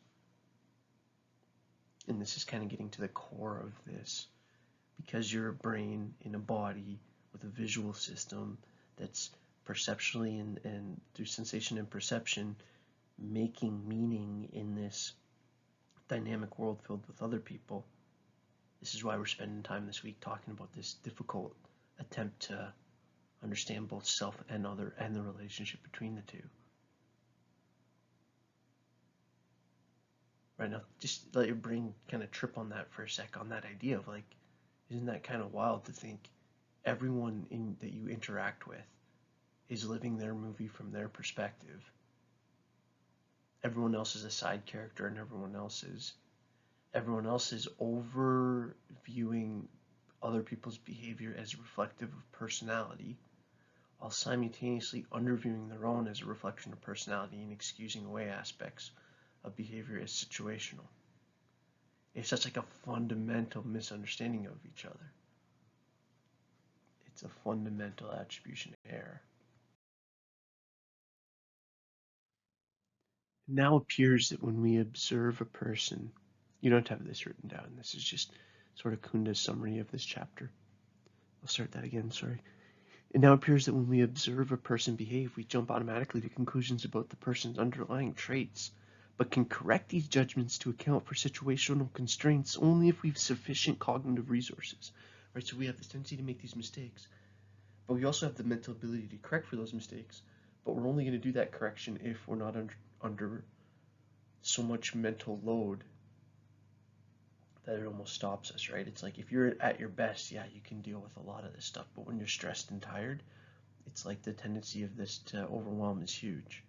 And this is kind of getting to the core of this, because you're a brain in a body with a visual system that's perceptually and through sensation and perception making meaning in this dynamic world filled with other people. This is why we're spending time this week talking about this difficult attempt to understand both self and other and the relationship between the two. Right now, just let your brain kind of trip on that for a sec, on that idea of like, isn't that kind of wild to think everyone that you interact with is living their movie from their perspective. Everyone else is a side character and everyone else is overviewing other people's behavior as reflective of personality, while simultaneously underviewing their own as a reflection of personality and excusing away aspects of behavior as situational. It's such like a fundamental misunderstanding of each other. It's a fundamental attribution error. It now appears that when we observe a person, you don't have this written down. This is just sort of Kunda's summary of this chapter. I'll start that again, sorry. It now appears that when we observe a person behave, we jump automatically to conclusions about the person's underlying traits, but can correct these judgments to account for situational constraints only if we have sufficient cognitive resources. Right? So we have this tendency to make these mistakes, but we also have the mental ability to correct for those mistakes, but we're only going to do that correction if we're not under so much mental load that it almost stops us, right? It's like if you're at your best, yeah, you can deal with a lot of this stuff, but when you're stressed and tired, it's like the tendency of this to overwhelm is huge.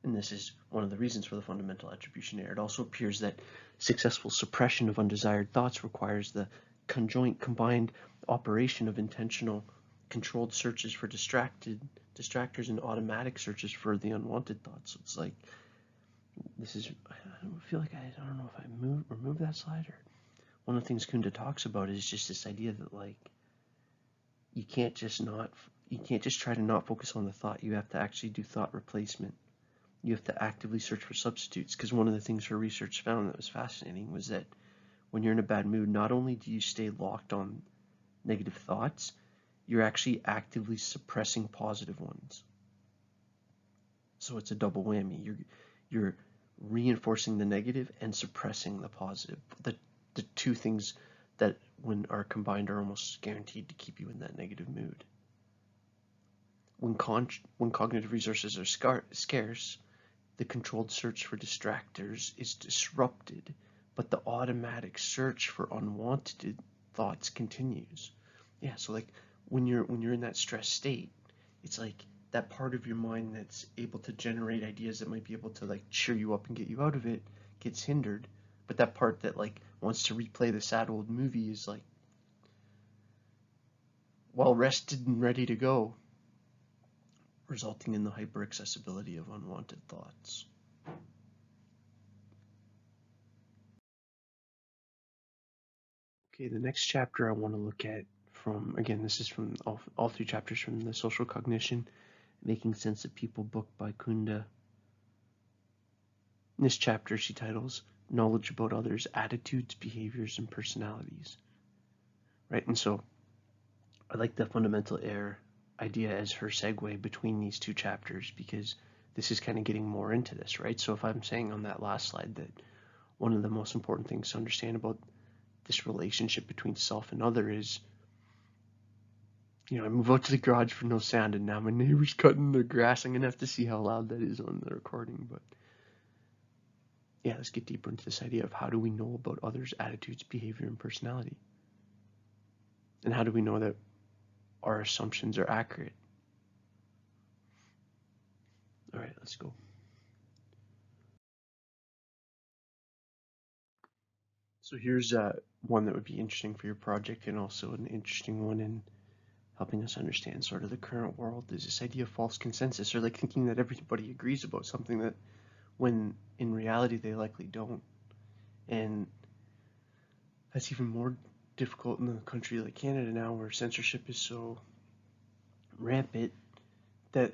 And this is one of the reasons for the fundamental attribution error. It also appears that successful suppression of undesired thoughts requires the combined operation of intentional controlled searches for distractors and automatic searches for the unwanted thoughts. So it's like, this is, I feel like I don't know if I remove that slide, or one of the things Kunda talks about is just this idea that like, you can't just try to not focus on the thought. You have to actually do thought replacement. You have to actively search for substitutes, because one of the things her research found that was fascinating was that when you're in a bad mood, not only do you stay locked on negative thoughts, you're actually actively suppressing positive ones. So it's a double whammy. You're reinforcing the negative and suppressing the positive. The the two things that, when are combined, are almost guaranteed to keep you in that negative mood. When cognitive resources are scarce, the controlled search for distractors is disrupted, but the automatic search for unwanted thoughts continues. Yeah, so like when you're in that stress state, it's like that part of your mind that's able to generate ideas that might be able to like cheer you up and get you out of it gets hindered, but that part that like wants to replay the sad old movie is like well rested and ready to go, resulting in the hyper-accessibility of unwanted thoughts. Okay, the next chapter I want to look at from, again, this is from all three chapters from the Social Cognition, Making Sense of People book by Kunda. In this chapter, she titles Knowledge About Others' Attitudes, Behaviors, and Personalities. Right, and so I like the fundamental error idea as her segue between these two chapters, because this is kind of getting more into this, right? So if I'm saying on that last slide that one of the most important things to understand about this relationship between self and other is, I move out to the garage for no sound, and now my neighbor's cutting their grass. I'm gonna have to see how loud that is on the recording, but yeah, let's get deeper into this idea of how do we know about others' attitudes, behavior, and personality, and how do we know that our assumptions are accurate? All right, let's go. So here's one that would be interesting for your project, and also an interesting one in helping us understand sort of the current world, is this idea of false consensus, or like thinking that everybody agrees about something that when in reality they likely don't. And that's even more difficult in a country like Canada now, where censorship is so rampant that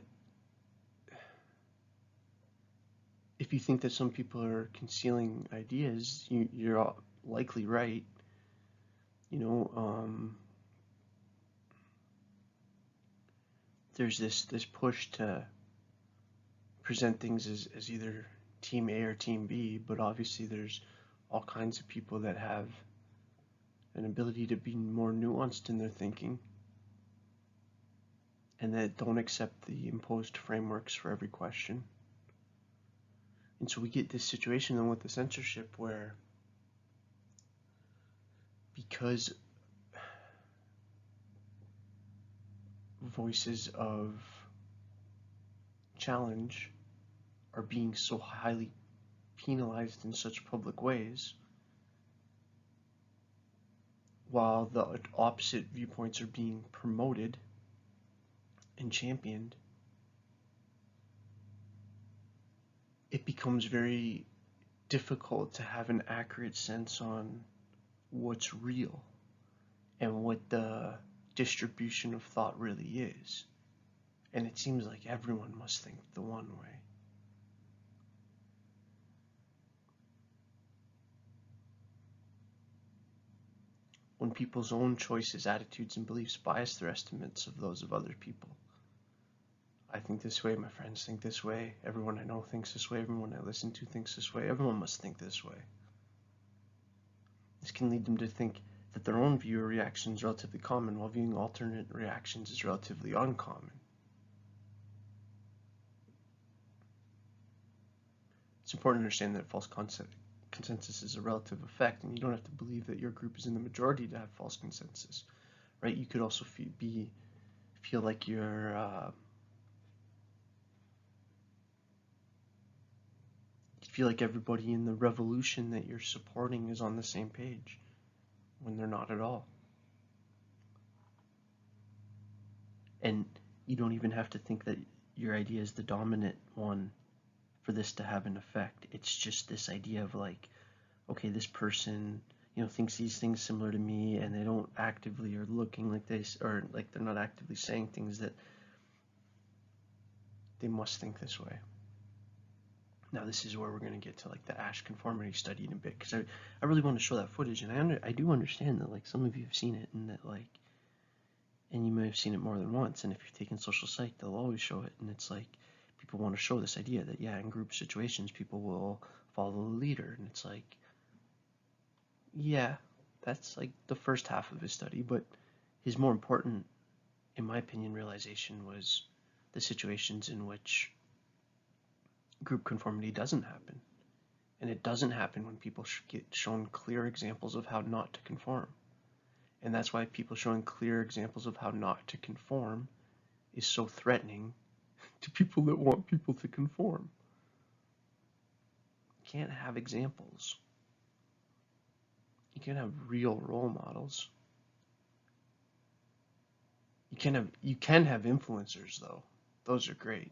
if you think that some people are concealing ideas, you're likely right. There's this push to present things as either team A or team B, but obviously there's all kinds of people that have an ability to be more nuanced in their thinking and that don't accept the imposed frameworks for every question. And so we get this situation then with the censorship where, because voices of challenge are being so highly penalized in such public ways, while the opposite viewpoints are being promoted and championed, it becomes very difficult to have an accurate sense on what's real and what the distribution of thought really is. And it seems like everyone must think the one way. When people's own choices, attitudes, and beliefs bias their estimates of those of other people. I think this way, my friends think this way, everyone I know thinks this way, everyone I listen to thinks this way, everyone must think this way. This can lead them to think that their own view or reaction is relatively common, while viewing alternate reactions is relatively uncommon. It's important to understand that false consensus is a relative effect, and you don't have to believe that your group is in the majority to have false consensus, right? You could also feel like you're feel like everybody in the revolution that you're supporting is on the same page when they're not at all. And you don't even have to think that your idea is the dominant one for this to have an effect. It's just this idea of like, okay, this person, thinks these things similar to me, and they don't actively or looking like this, or like they're not actively saying things that they must think this way. Now this is where we're going to get to like the Asch conformity study in a bit, because I really want to show that footage, and I do understand that like some of you have seen it, and that like, and you may have seen it more than once, and if you've taken social psych, they'll always show it, and it's like people want to show this idea that, yeah, in group situations people will follow the leader, and it's like, Yeah, that's like the first half of his study, but his more important, in my opinion, realization was the situations in which group conformity doesn't happen. And it doesn't happen when people get shown clear examples of how not to conform. And that's why people showing clear examples of how not to conform is so threatening to people that want people to conform. You can't have examples. You can't have real role models. You can have influencers though. Those are great.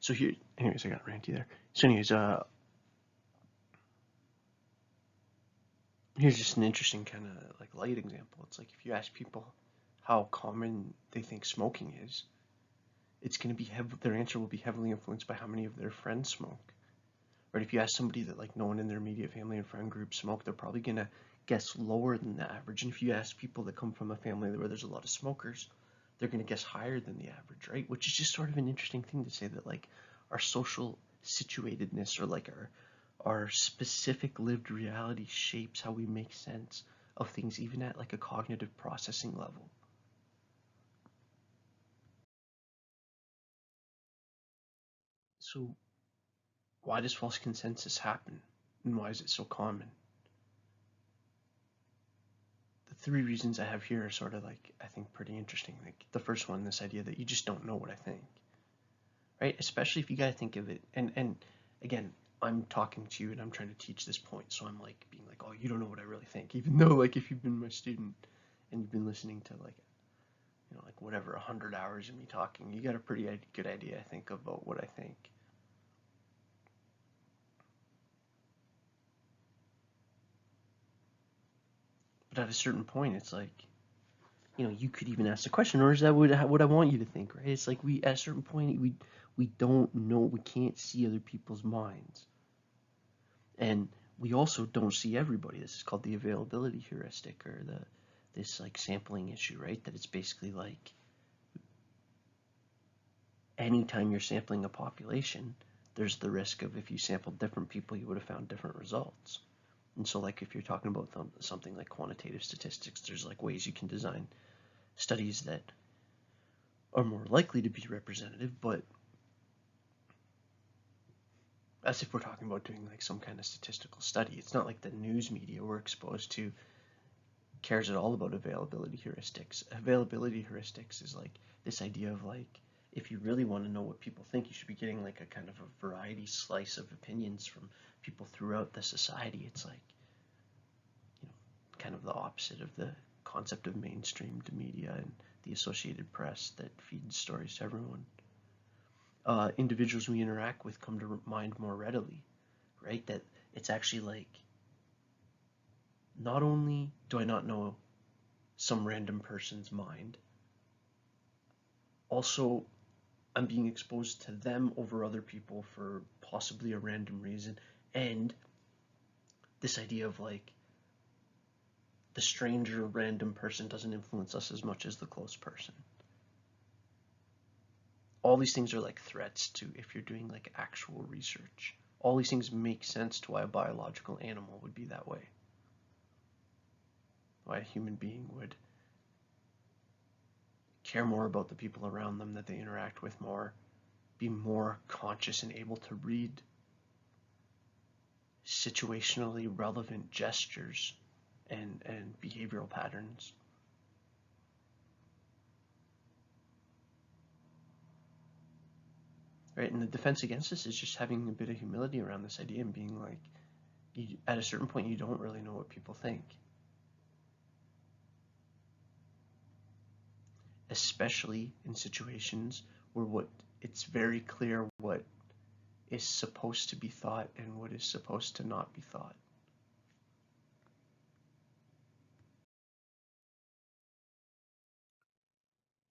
So here, anyways, I got ranty there. So anyways, here's just an interesting kind of like light example. It's like if you ask people how common they think smoking is, it's going to be their answer will be heavily influenced by how many of their friends smoke. Right? If you ask somebody that like no one in their immediate family and friend group smoke, they're probably going to guess lower than the average. And if you ask people that come from a family where there's a lot of smokers, they're going to guess higher than the average, right? Which is just sort of an interesting thing to say that like our social situatedness or like our specific lived reality shapes how we make sense of things even at like a cognitive processing level. So why does false consensus happen and why is it so common? The three reasons I have here are sort of like I think pretty interesting. Like the first one, this idea that you just don't know what I think, right? Especially if you gotta think of it, and again, I'm talking to you and I'm trying to teach this point, so I'm like being like, oh, you don't know what I really think, even though like if you've been my student and you've been listening to like like whatever 100 hours of me talking, you got a pretty good idea, I think, about what I think. But at a certain point, it's like you could even ask the question, or is that what I want you to think, right? It's like we at a certain point we don't know, we can't see other people's minds, and we also don't see everybody. This is called the availability heuristic, or this like sampling issue, right? That it's basically like anytime you're sampling a population, there's the risk of if you sampled different people, you would have found different results. And so like if you're talking about something like quantitative statistics, there's like ways you can design studies that are more likely to be representative, but as if we're talking about doing like some kind of statistical study. It's not like the news media we're exposed to cares at all about availability heuristics. Availability heuristics is like this idea of like if you really want to know what people think, you should be getting like a kind of a variety slice of opinions from people throughout the society. It's like kind of the opposite of the concept of mainstreamed media and the Associated Press that feeds stories to everyone. Individuals we interact with come to mind more readily, right? That it's actually like not only do I not know some random person's mind, also I'm being exposed to them over other people for possibly a random reason, and this idea of like the stranger random person doesn't influence us as much as the close person. All these things are like threats to if you're doing like actual research. All these things make sense to why a biological animal would be that way. Why a human being would care more about the people around them that they interact with more, be more conscious and able to read situationally relevant gestures and behavioral patterns. Right? And the defense against this is just having a bit of humility around this idea and being like, at a certain point, you don't really know what people think. Especially in situations where it's very clear what is supposed to be thought and what is supposed to not be thought.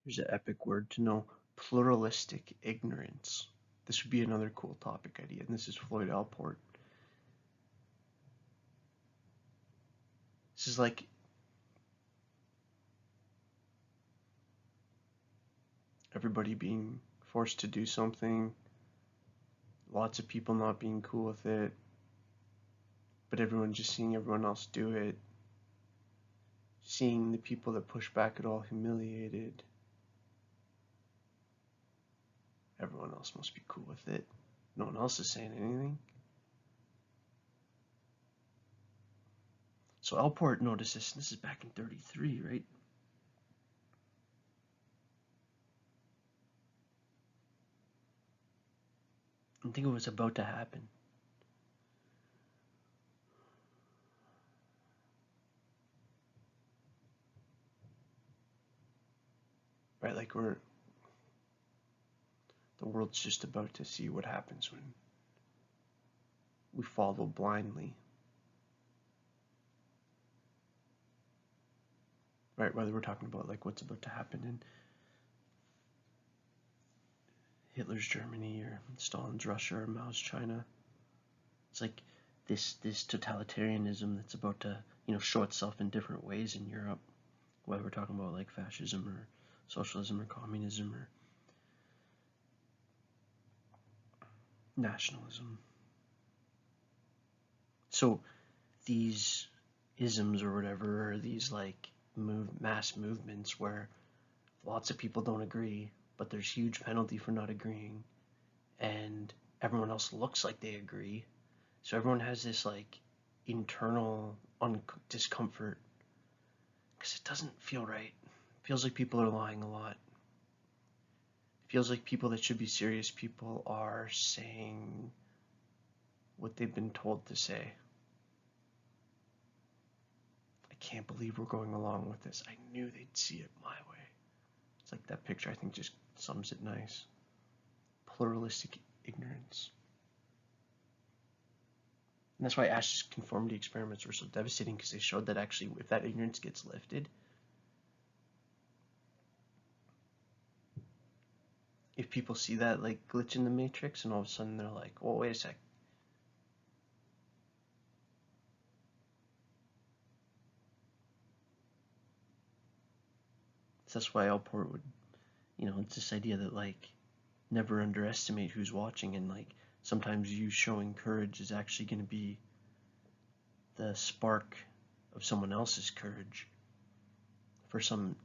Here's an epic word to know: pluralistic ignorance. This would be another cool topic idea, and this is Floyd Allport. This is like everybody being forced to do something, lots of people not being cool with it, but everyone just seeing everyone else do it, seeing the people that push back at all humiliated. Everyone else must be cool with it. No one else is saying anything. So Allport noticed this, and this is back in 33, right? I think it was about to happen. Right, like the world's just about to see what happens when we follow blindly. Right, whether we're talking about like what's about to happen in Hitler's Germany or Stalin's Russia or Mao's China. It's like this totalitarianism that's about to, show itself in different ways in Europe, whether we're talking about like fascism or socialism or communism or nationalism. So these isms or whatever are these like mass movements where lots of people don't agree, but there's huge penalty for not agreeing, and everyone else looks like they agree, so everyone has this like internal discomfort because it doesn't feel right. It feels like people are lying a lot. It feels like people that should be serious people are saying what they've been told to say. I can't believe we're going along with this. I knew they'd see it my way. It's like that picture, I think, just sums it nice. Pluralistic ignorance. And that's why Ash's conformity experiments were so devastating, because they showed that actually if that ignorance gets lifted, if people see that like glitch in the matrix and all of a sudden they're like, oh, wait a sec. So that's why Allport would, it's this idea that like never underestimate who's watching, and like sometimes you showing courage is actually going to be the spark of someone else's courage for some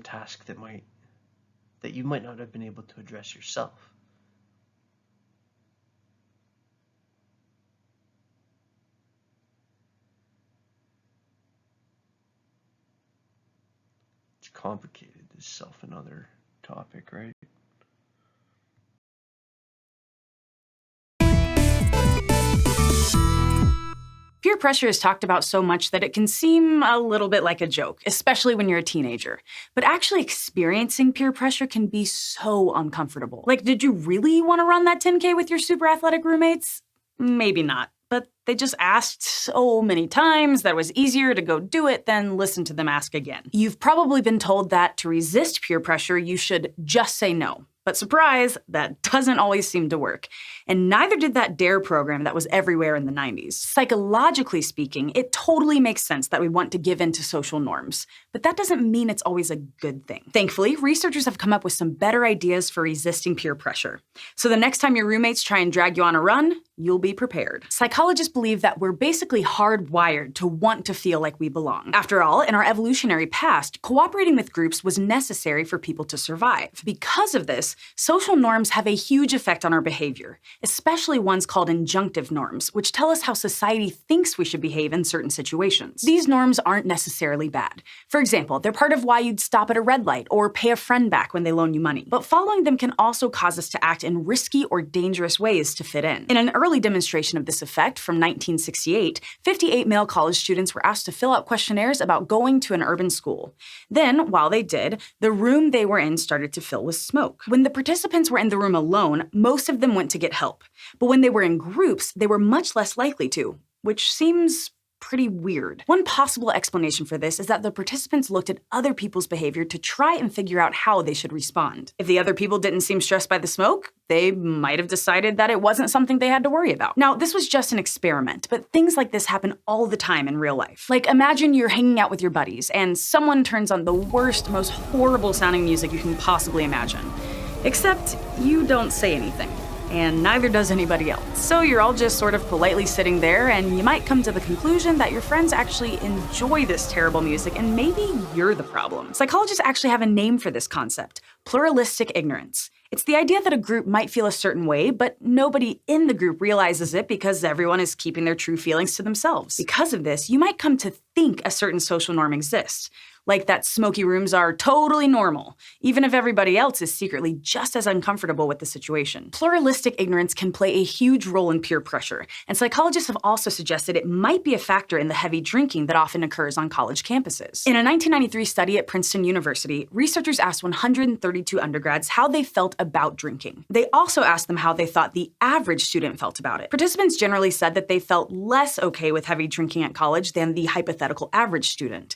task that you might not have been able to address yourself. It's complicated, this self and other topic, right?
Peer pressure is talked about so much that it can seem a little bit like a joke, especially when you're a teenager. But actually experiencing peer pressure can be so uncomfortable. Like, did you really want to run that 10K with your super athletic roommates? Maybe not. But they just asked so many times that it was easier to go do it than listen to them ask again. You've probably been told that to resist peer pressure, you should just say no. But surprise, that doesn't always seem to work. And neither did that DARE program that was everywhere in the 90s. Psychologically speaking, it totally makes sense that we want to give in to social norms. But that doesn't mean it's always a good thing. Thankfully, researchers have come up with some better ideas for resisting peer pressure. So the next time your roommates try and drag you on a run, you'll be prepared. Psychologists believe that we're basically hardwired to want to feel like we belong. After all, in our evolutionary past, cooperating with groups was necessary for people to survive. Because of this, social norms have a huge effect on our behavior, especially ones called injunctive norms, which tell us how society thinks we should behave in certain situations. These norms aren't necessarily bad. For example, they're part of why you'd stop at a red light or pay a friend back when they loan you money. But following them can also cause us to act in risky or dangerous ways to fit in. In an early demonstration of this effect from 1968, 58 male college students were asked to fill out questionnaires about going to an urban school. Then, while they did, the room they were in started to fill with smoke. When the participants were in the room alone, most of them went to get help. But when they were in groups, they were much less likely to, which seems pretty weird. One possible explanation for this is that the participants looked at other people's behavior to try and figure out how they should respond. If the other people didn't seem stressed by the smoke, they might have decided that it wasn't something they had to worry about. Now, this was just an experiment, but things like this happen all the time in real life. Like, imagine you're hanging out with your buddies and someone turns on the worst, most horrible sounding music you can possibly imagine. Except you don't say anything. and neither does anybody else. So you're all just sort of politely sitting there, and you might come to the conclusion that your friends actually enjoy this terrible music, and maybe you're the problem. Psychologists actually have a name for this concept: pluralistic ignorance. It's the idea that a group might feel a certain way, but nobody in the group realizes it because everyone is keeping their true feelings to themselves. Because of this, you might come to think a certain social norm exists, like that smoky rooms are totally normal, even if everybody else is secretly just as uncomfortable with the situation. Pluralistic ignorance can play a huge role in peer pressure, and psychologists have also suggested it might be a factor in the heavy drinking that often occurs on college campuses. In a 1993 study at Princeton University, researchers asked 132 undergrads how they felt about drinking. They also asked them how they thought the average student felt about it. Participants generally said that they felt less okay with heavy drinking at college than the hypothetical average student.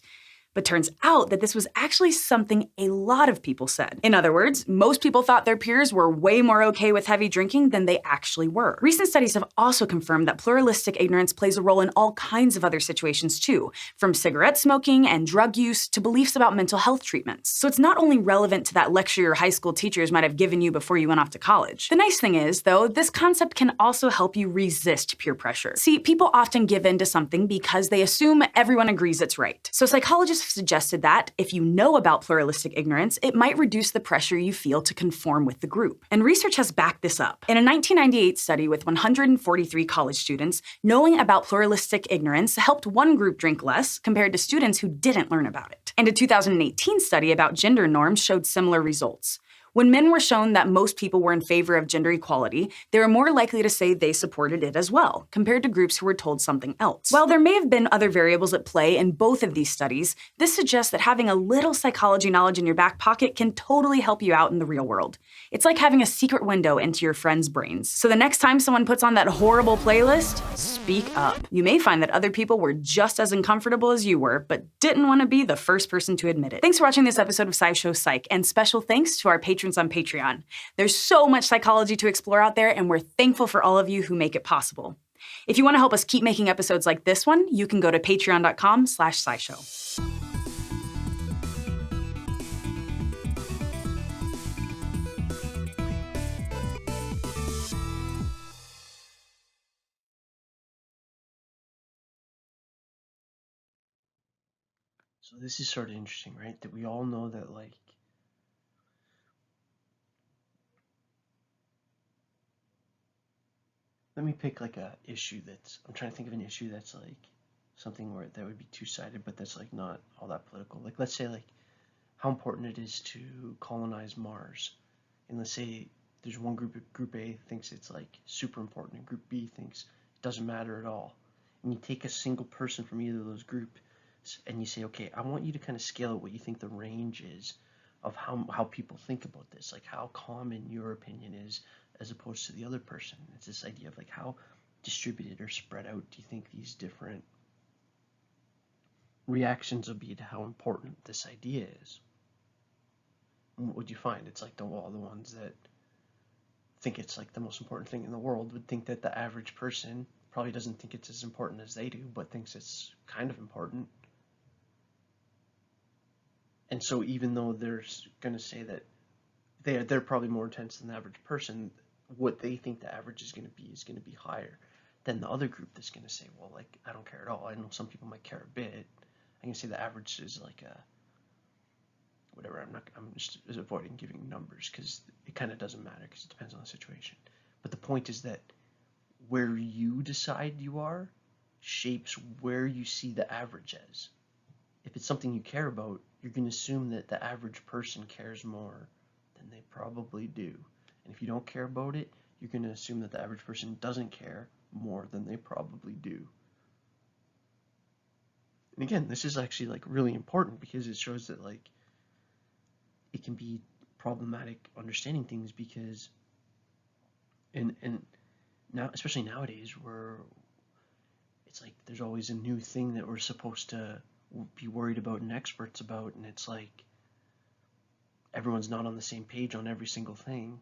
But turns out that this was actually something a lot of people said. In other words, most people thought their peers were way more okay with heavy drinking than they actually were. Recent studies have also confirmed that pluralistic ignorance plays a role in all kinds of other situations too, from cigarette smoking and drug use to beliefs about mental health treatments. So it's not only relevant to that lecture your high school teachers might have given you before you went off to college. The nice thing is, though, this concept can also help you resist peer pressure. See, people often give in to something because they assume everyone agrees it's right. So psychologists suggested that, if you know about pluralistic ignorance, it might reduce the pressure you feel to conform with the group. And research has backed this up. In a 1998 study with 143 college students, knowing about pluralistic ignorance helped one group drink less compared to students who didn't learn about it. And a 2018 study about gender norms showed similar results. When men were shown that most people were in favor of gender equality, they were more likely to say they supported it as well, compared to groups who were told something else. While there may have been other variables at play in both of these studies, this suggests that having a little psychology knowledge in your back pocket can totally help you out in the real world. It's like having a secret window into your friends' brains. So the next time someone puts on that horrible playlist, speak up. You may find that other people were just as uncomfortable as you were, but didn't want to be the first person to admit it. Thanks for watching this episode of SciShow Psych, and special thanks to our patrons on Patreon. There's so much psychology to explore out there, and we're thankful for all of you who make it possible. If you want to help us keep making episodes like this one, you can go to patreon.com/scishow.
So this is sort of interesting, right? That we all know that, like, let me pick like a issue that's, I'm trying to think of an issue that's like something where that would be two-sided, but that's like not all that political. Like, let's say like how important it is to colonize Mars. And let's say there's one group A thinks it's like super important, and group B thinks it doesn't matter at all. And you take a single person from either of those groups and you say, okay, I want you to kind of scale out what you think the range is of how people think about this, like how common your opinion is as opposed to the other person. It's this idea of like how distributed or spread out do you think these different reactions will be to how important this idea is. And what would you find? It's like the ones that think it's like the most important thing in the world would think that the average person probably doesn't think it's as important as they do, but thinks it's kind of important. And so even though they're going to say that they're probably more intense than the average person, what they think the average is going to be higher than the other group that's going to say, well, like, I don't care at all. I know some people might care a bit. I can say the average is like a whatever. I'm just avoiding giving numbers because it kind of doesn't matter because it depends on the situation. But the point is that where you decide you are shapes where you see the average as. If it's something you care about, you're going to assume that the average person cares more than they probably do. And if you don't care about it, you're going to assume that the average person doesn't care more than they probably do. And again, this is actually like really important because it shows that like it can be problematic understanding things because and now, especially nowadays, where it's like there's always a new thing that we're supposed to be worried about and experts about, and it's like everyone's not on the same page on every single thing,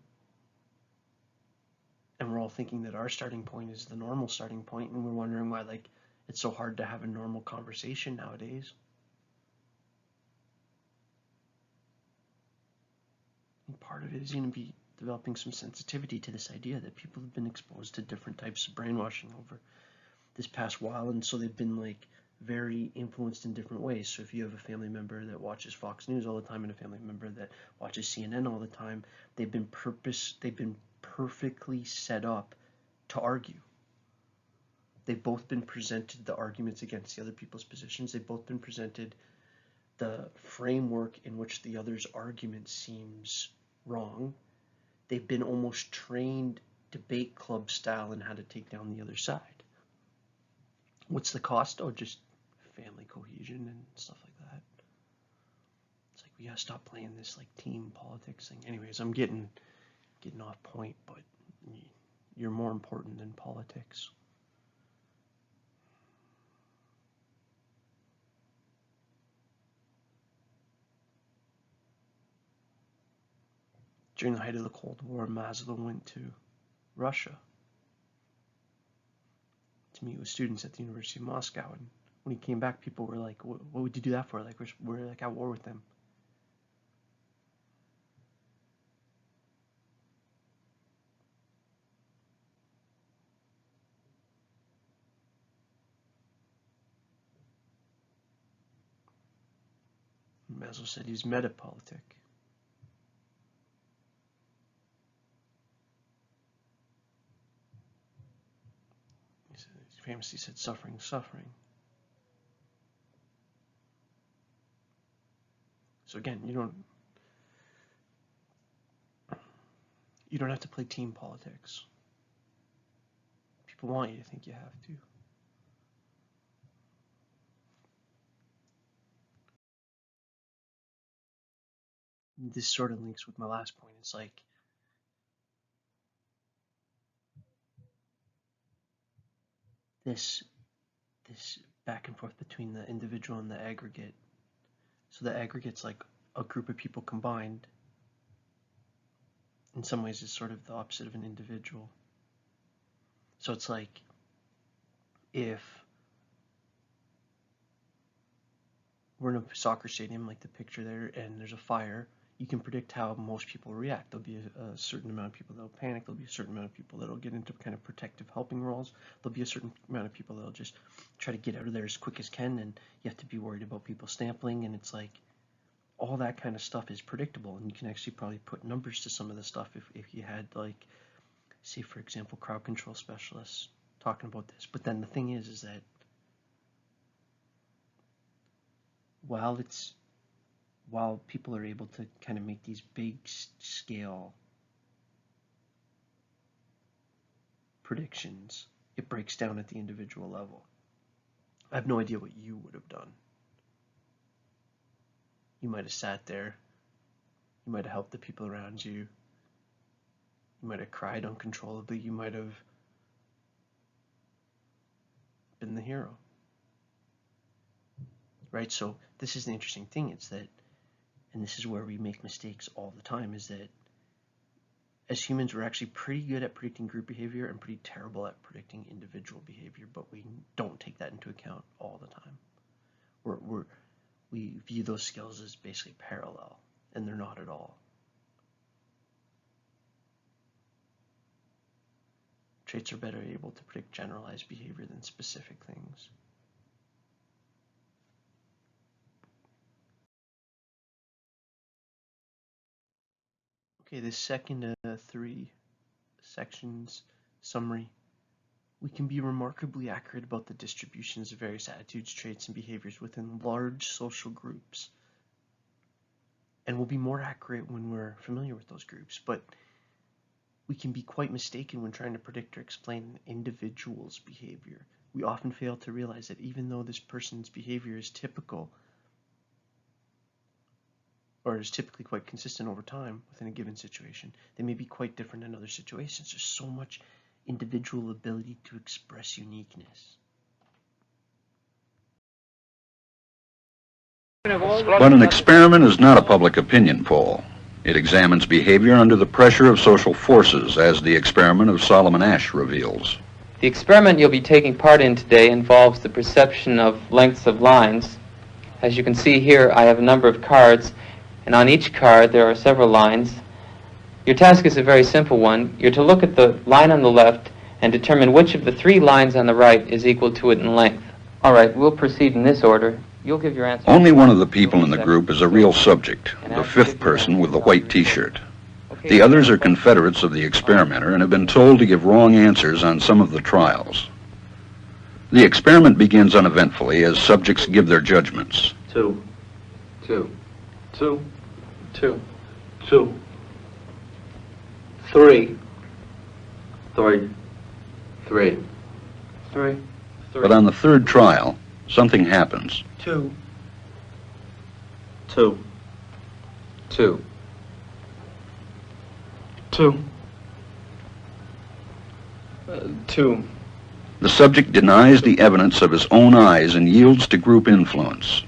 and we're all thinking that our starting point is the normal starting point, and we're wondering why like it's so hard to have a normal conversation nowadays. And part of it is going to be developing some sensitivity to this idea that people have been exposed to different types of brainwashing over this past while, and so they've been like very influenced in different ways. So if you have a family member that watches Fox News all the time and a family member that watches CNN all the time, they've been perfectly set up to argue. They've both been presented the arguments against the other people's positions. They've both been presented the framework in which the other's argument seems wrong. They've been almost trained debate club style in how to take down the other side. What's the cost? Oh, just family cohesion and stuff like that. It's like we gotta stop playing this like team politics thing. Anyways, I'm getting off point, but you're more important than politics. During the height of the Cold War, Maslow went to Russia to meet with students at the University of Moscow, and when he came back, people were like, what would you do that for? Like, we're like at war with them. Maslow said he's metapolitic. He famously said, suffering, suffering. So again, you don't have to play team politics. People want you to think you have to. This sort of links with my last point. It's like this back and forth between the individual and the aggregate. So the aggregate's like a group of people combined. In some ways, it's sort of the opposite of an individual. So it's like if we're in a soccer stadium, like the picture there, and there's a fire, you can predict how most people react. There'll be a certain amount of people that'll panic. There'll be a certain amount of people that'll get into kind of protective helping roles. There'll be a certain amount of people that'll just try to get out of there as quick as can, and you have to be worried about people stampling, and it's like all that kind of stuff is predictable, and you can actually probably put numbers to some of the stuff if you had, like, say for example, crowd control specialists talking about this. But then the thing is that while people are able to kind of make these big scale predictions, it breaks down at the individual level. I have no idea what you would have done. You might have sat there. You might have helped the people around you. You might have cried uncontrollably. You might have been the hero. Right? So this is the interesting thing. It's that, and this is where we make mistakes all the time, is that as humans, we're actually pretty good at predicting group behavior and pretty terrible at predicting individual behavior, but we don't take that into account all the time. We view those skills as basically parallel, and they're not at all. Traits are better able to predict generalized behavior than specific things. Okay, this second 3 sections summary. We can be remarkably accurate about the distributions of various attitudes, traits, and behaviors within large social groups. And we'll be more accurate when we're familiar with those groups, but we can be quite mistaken when trying to predict or explain an individual's behavior. We often fail to realize that even though this person's behavior is typical, or is typically quite consistent over time within a given situation, they may be quite different in other situations. There's so much individual ability to express uniqueness.
But an experiment is not a public opinion poll. It examines behavior under the pressure of social forces, as the experiment of Solomon Asch reveals.
The experiment you'll be taking part in today involves the perception of lengths of lines. As you can see here, I have a number of cards, and on each card there are several lines. Your task is a very simple one. You're to look at the line on the left and determine which of the 3 lines on the right is equal to it in length. All right, we'll proceed in this order. You'll give your answer.
Only one of the people in the group is a real subject, the 5th person with the white t-shirt. The others are confederates of the experimenter and have been told to give wrong answers on some of the trials. The experiment begins uneventfully as subjects give their judgments.
2.
2.
2.
2.
2. 3.
3.
3.
3.
But on the 3rd trial, something happens.
2. 2.
2.
2. 2.
The subject denies the evidence of his own eyes and yields to group influence.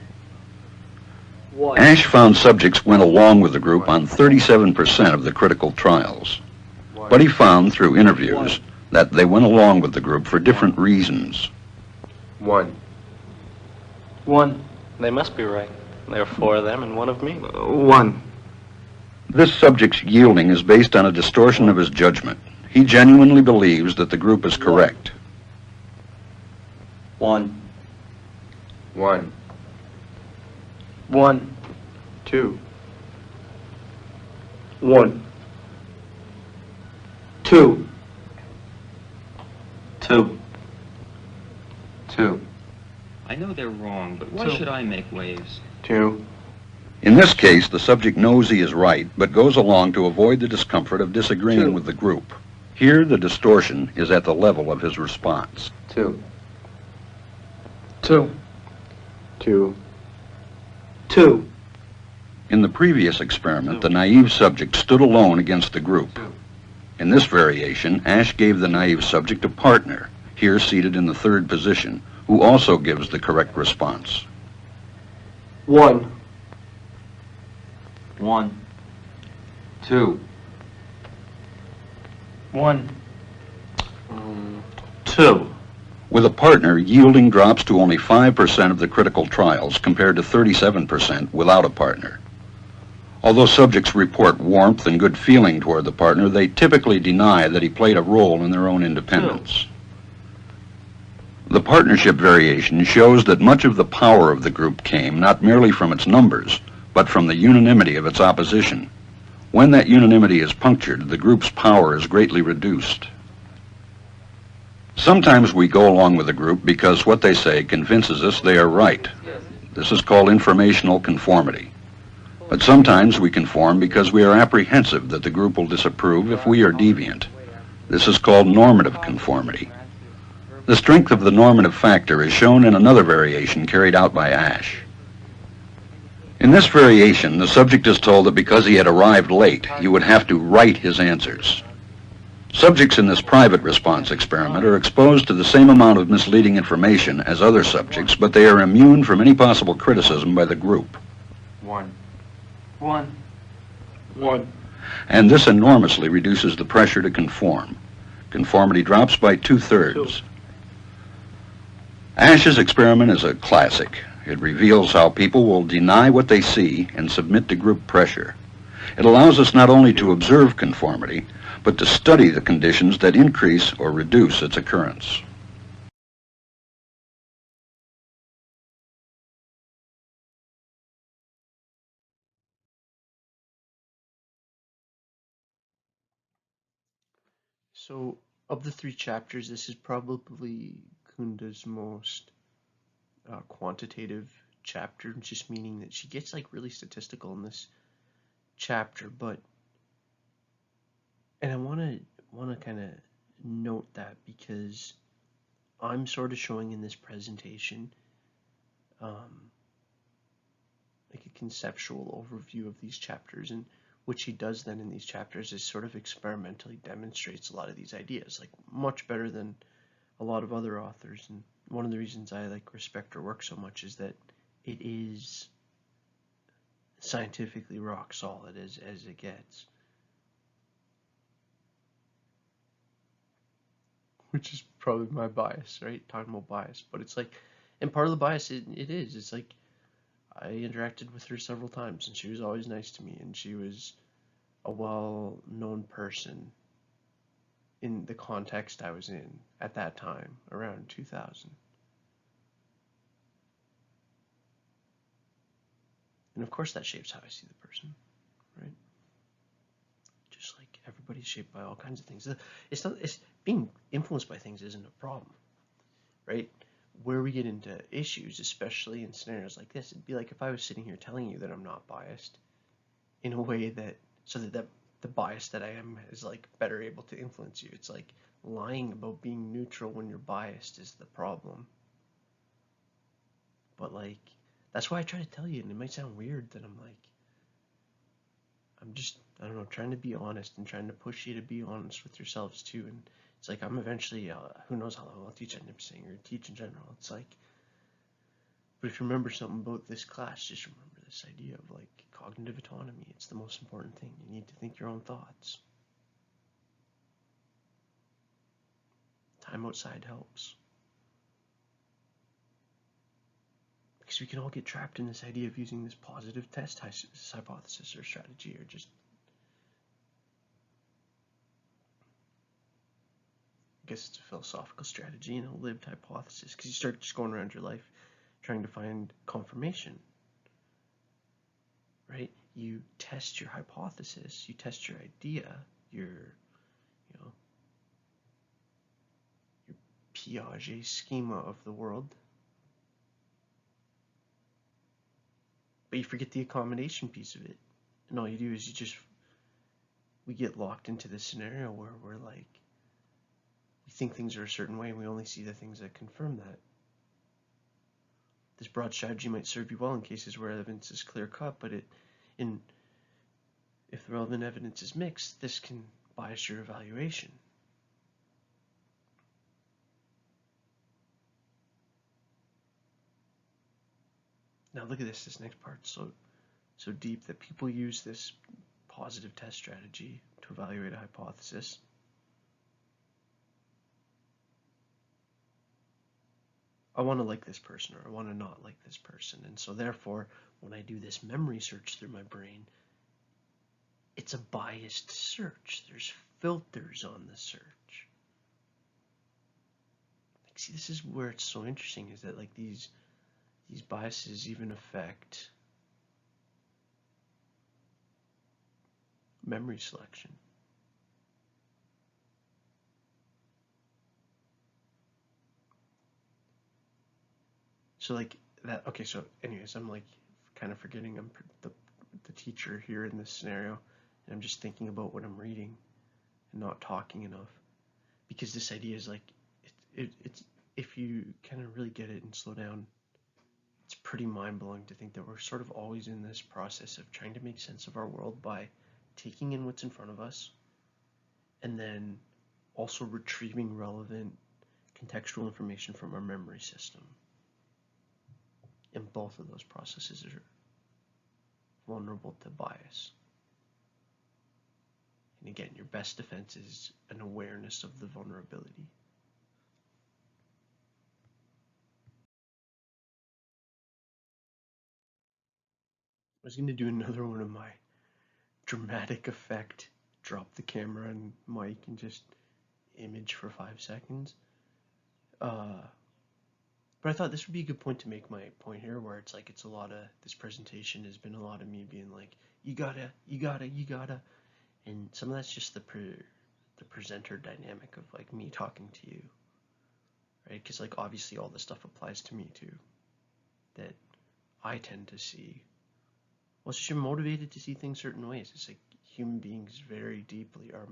1.
Ash found subjects went along with the group on 37% of the critical trials. But he found through interviews that they went along with the group for different reasons.
1.
1.
They must be right. There are 4 of them and 1 of me.
1.
This subject's yielding is based on a distortion of his judgment. He genuinely believes that the group is correct.
1. 1.
1.
2. 1. 2. 2. 2.
I know they're wrong, but why should I make waves?
2.
In this case, the subject knows he is right, but goes along to avoid the discomfort of disagreeing
2.
with the group. Here, the distortion is at the level of his response.
2. 2. 2. 2.
In the previous experiment, the naive subject stood alone against the group. In this variation, Ash gave the naive subject a partner, here seated in the 3rd position, who also gives the correct response.
1.
1. 2. 1.
2.
With a partner, yielding drops to only 5% of the critical trials compared to 37% without a partner. Although subjects report warmth and good feeling toward the partner, they typically deny that he played a role in their own independence. The partnership variation shows that much of the power of the group came not merely from its numbers, but from the unanimity of its opposition. When that unanimity is punctured, the group's power is greatly reduced. Sometimes we go along with the group because what they say convinces us they are right. This is called informational conformity. But sometimes we conform because we are apprehensive that the group will disapprove if we are deviant. This is called normative conformity. The strength of the normative factor is shown in another variation carried out by Ash. In this variation, the subject is told that because he had arrived late, he would have to write his answers. Subjects in this private response experiment are exposed to the same amount of misleading information as other subjects, but they are immune from any possible criticism by the group.
1.
1.
1.
And this enormously reduces the pressure to conform. Conformity drops by 2/3. Ash's experiment is a classic. It reveals how people will deny what they see and submit to group pressure. It allows us not only to observe conformity, but to study the conditions that increase or reduce its occurrence.
So, of the 3 chapters, this is probably Kunda's most quantitative chapter, just meaning that she gets like really statistical in this chapter. But, and I want to kind of note that because I'm sort of showing in this presentation like a conceptual overview of these chapters, and what she does then in these chapters is sort of experimentally demonstrates a lot of these ideas, like much better than a lot of other authors. And one of the reasons I like respect her work so much is that it is scientifically rock solid as it gets, which is probably my bias, right? Talking about bias, but it's like, and part of the bias it's like I interacted with her several times, and she was always nice to me, and she was a well-known person in the context I was in at that time, around 2000. And of course that shapes how I see the person, right? Just like everybody's shaped by all kinds of things. It's being influenced by things isn't a problem, right? Where we get into issues, especially in scenarios like this, it'd be like if I was sitting here telling you that I'm not biased in a way that, so that the bias that I am is like better able to influence you. It's like lying about being neutral when you're biased is the problem. But like, that's why I try to tell you, and it might sound weird that I'm like, I'm just, I don't know, trying to be honest and trying to push you to be honest with yourselves too. And it's like, I'm eventually, who knows how long I'll teach at Nipissing or teach in general. It's like, but if you remember something about this class, just remember this idea of like cognitive autonomy. It's the most important thing. You need to think your own thoughts. Time outside helps. Because we can all get trapped in this idea of using this positive test hypothesis or strategy, or just, I guess it's a philosophical strategy and a lived hypothesis, because you start just going around your life trying to find confirmation, right? You test your hypothesis, you test your idea, your Piaget schema of the world, but you forget the accommodation piece of it. And all you do is we get locked into this scenario where we're like, we think things are a certain way and we only see the things that confirm that. This broad strategy might serve you well in cases where evidence is clear cut, but if the relevant evidence is mixed, this can bias your evaluation. Now look at this next part, so deep that people use this positive test strategy to evaluate a hypothesis. I want to like this person, or I want to not like this person, and so therefore, when I do this memory search through my brain, it's a biased search. There's filters on the search. Like, see, this is where it's so interesting, is that like these biases even affect memory selection. So like that, okay, so anyways, I'm like kind of forgetting I'm the teacher here in this scenario, and I'm just thinking about what I'm reading and not talking enough, because this idea is like, it's if you kind of really get it and slow down, it's pretty mind-blowing to think that we're sort of always in this process of trying to make sense of our world by taking in what's in front of us and then also retrieving relevant contextual information from our memory system. And both of those processes are vulnerable to bias. And again, your best defense is an awareness of the vulnerability. I was going to do another one of my dramatic effect, drop the camera and mic and just image for 5 seconds. But I thought this would be a good point to make my point here, where it's like, it's a lot of, this presentation has been a lot of me being like, you gotta, and some of that's just the presenter dynamic of like me talking to you, right? Because like obviously all this stuff applies to me too, that I tend to see. Well, it's just you're motivated to see things certain ways. It's like human beings very deeply are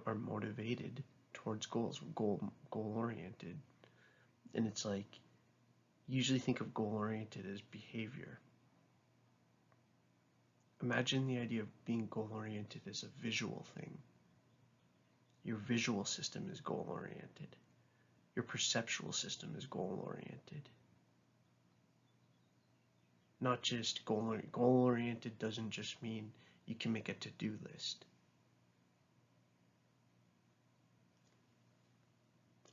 are motivated towards goals, goal oriented. And it's like, usually think of goal oriented as behavior. Imagine the idea of being goal oriented as a visual thing. Your visual system is goal oriented. Your perceptual system is goal oriented. Not just goal oriented doesn't just mean you can make a to-do list.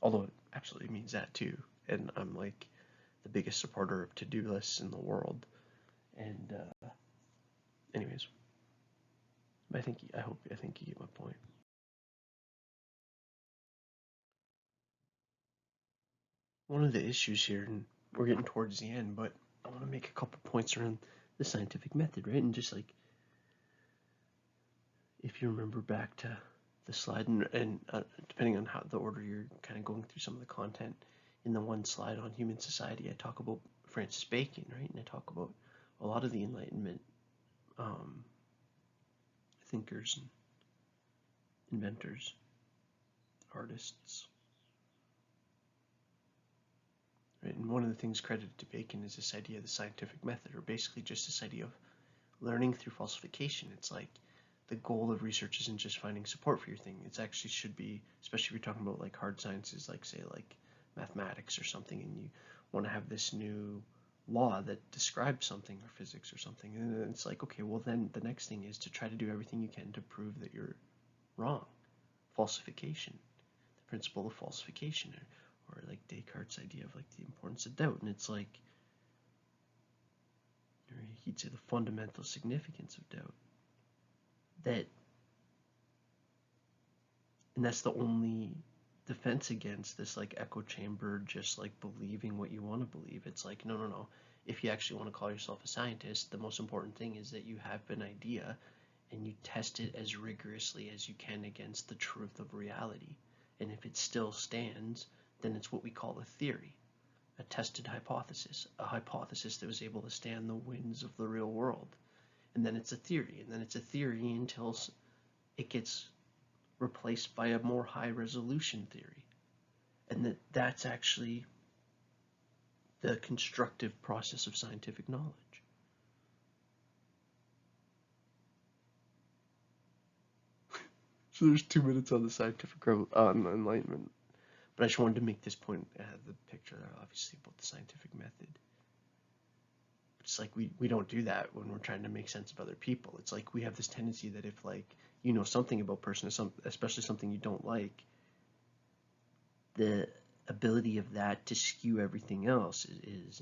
Although absolutely means that too. And I'm like the biggest supporter of to-do lists in the world. And anyways, I think you get my point. One of the issues here, and we're getting towards the end, but I want to make a couple points around the scientific method, right? And just like, if you remember back to the slide, and depending on how the order you're kind of going through some of the content, in the one slide on human society, I talk about Francis Bacon, right? And I talk about a lot of the Enlightenment thinkers and inventors, artists, right? And one of the things credited to Bacon is this idea of the scientific method, or basically just this idea of learning through falsification. It's like the goal of research isn't just finding support for your thing. It actually should be, especially if you're talking about like hard sciences, like say like mathematics or something, and you want to have this new law that describes something, or physics or something, and it's like, okay, well then the next thing is to try to do everything you can to prove that you're wrong. Falsification, the principle of falsification, or like Descartes' idea of like the importance of doubt. And it's like, or he'd say the fundamental significance of doubt. And that's the only defense against this like echo chamber, just like believing what you want to believe. It's like, no. If you actually want to call yourself a scientist, the most important thing is that you have an idea and you test it as rigorously as you can against the truth of reality. And if it still stands, then it's what we call a theory, a tested hypothesis, a hypothesis that was able to stand the winds of the real world. And then it's a theory, and then it's a theory until it gets replaced by a more high resolution theory. And that's actually the constructive process of scientific knowledge. So there's 2 minutes on the scientific enlightenment. But I just wanted to make this point, the picture there, obviously, about the scientific method. It's like we don't do that when we're trying to make sense of other people. It's like we have this tendency that if like you know something about a person, especially something you don't like, the ability of that to skew everything else is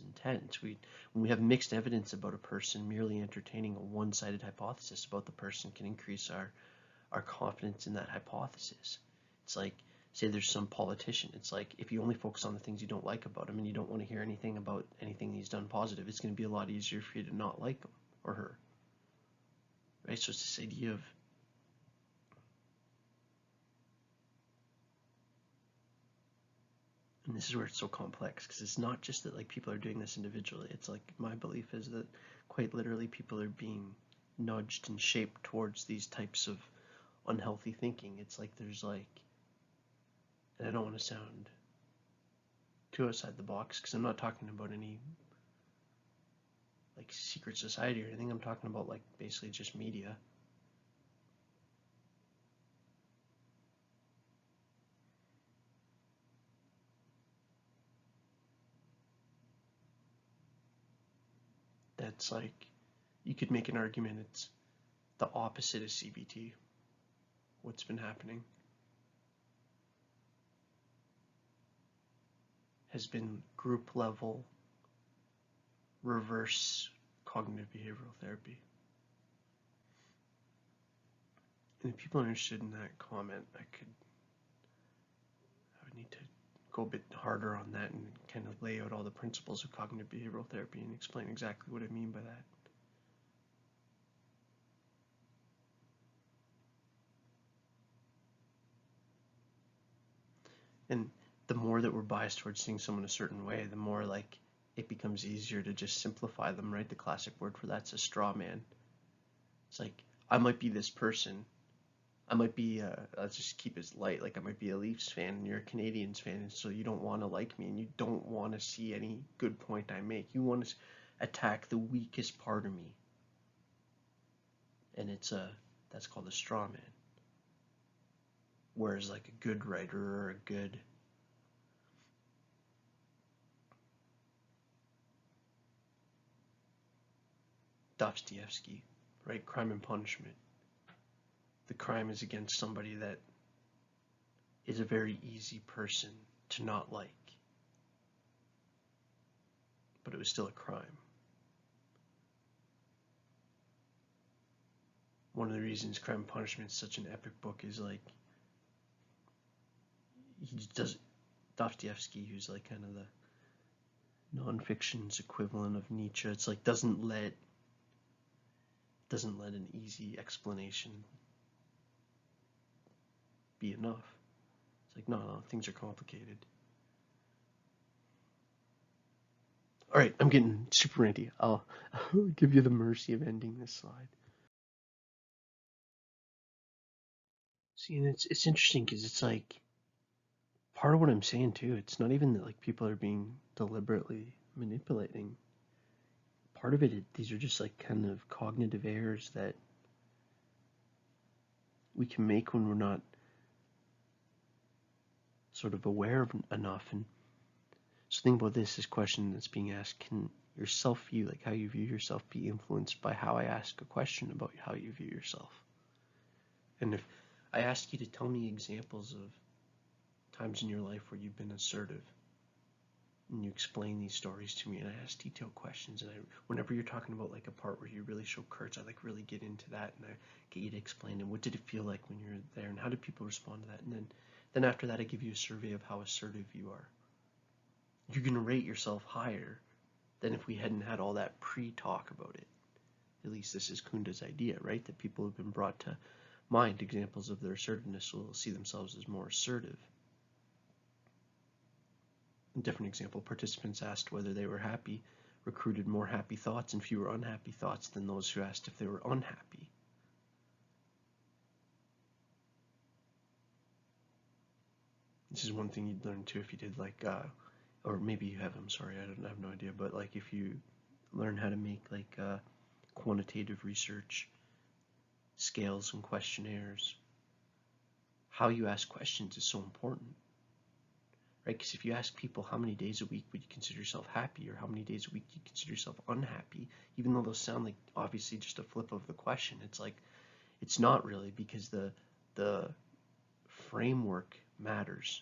intense. When we have mixed evidence about a person, merely entertaining a one-sided hypothesis about the person can increase our confidence in that hypothesis. It's like, say there's some politician, it's like if you only focus on the things you don't like about him and you don't want to hear anything about anything he's done positive, it's going to be a lot easier for you to not like him or her. Right? So it's this idea of and this is where it's so complex, because it's not just that like people are doing this individually. It's like my belief is that quite literally people are being nudged and shaped towards these types of unhealthy thinking. It's like there's like, and I don't want to sound too outside the box, because I'm not talking about any like secret society or anything. I'm talking about like basically just media. That's like, you could make an argument it's the opposite of CBT. What's been happening has been group level reverse cognitive behavioral therapy. And if people are interested in that comment, I would need to go a bit harder on that and kind of lay out all the principles of cognitive behavioral therapy and explain exactly what I mean by that. And the more that we're biased towards seeing someone a certain way, the more like it becomes easier to just simplify them, right? The classic word for that's a straw man. It's like, I might be this person. I might be, let's just keep it light, like I might be a Leafs fan and you're a Canadiens fan, and so you don't want to like me and you don't want to see any good point I make. You want to attack the weakest part of me. And that's called a straw man. Whereas like a good writer or a good Dostoevsky, right? Crime and Punishment. The crime is against somebody that is a very easy person to not like, but it was still a crime. One of the reasons Crime and Punishment is such an epic book is like, he does, Dostoevsky, who's like kind of the non-fiction's equivalent of Nietzsche, it's like doesn't let an easy explanation be enough. It's like, no, things are complicated. All right, I'm getting super ranty. I'll give you the mercy of ending this slide. See, and it's interesting because it's like, part of what I'm saying too, it's not even that like people are being deliberately manipulating. Part of it, these are just like kind of cognitive errors that we can make when we're not sort of aware of enough. And so think about this question that's being asked: can your self-view, like how you view yourself, be influenced by how I ask a question about how you view yourself? And if I ask you to tell me examples of times in your life where you've been assertive, and you explain these stories to me, and I ask detailed questions, and whenever you're talking about like a part where you really show courage, I like really get into that, and I get you to explain, and what did it feel like when you're there, and how did people respond to that? And then after that, I give you a survey of how assertive you are. You're going to rate yourself higher than if we hadn't had all that pre-talk about it. At least this is Kunda's idea, right? That people have been brought to mind examples of their assertiveness will see themselves as more assertive. A different example, participants asked whether they were happy, recruited more happy thoughts and fewer unhappy thoughts than those who asked if they were unhappy. This is one thing you'd learn too if you did like, or maybe you have, I'm sorry, I have no idea, but like if you learn how to make like quantitative research scales and questionnaires, how you ask questions is so important, right? Because if you ask people how many days a week would you consider yourself happy, or how many days a week do you consider yourself unhappy, even though those sound like obviously just a flip of the question, it's like, it's not really, because the framework matters.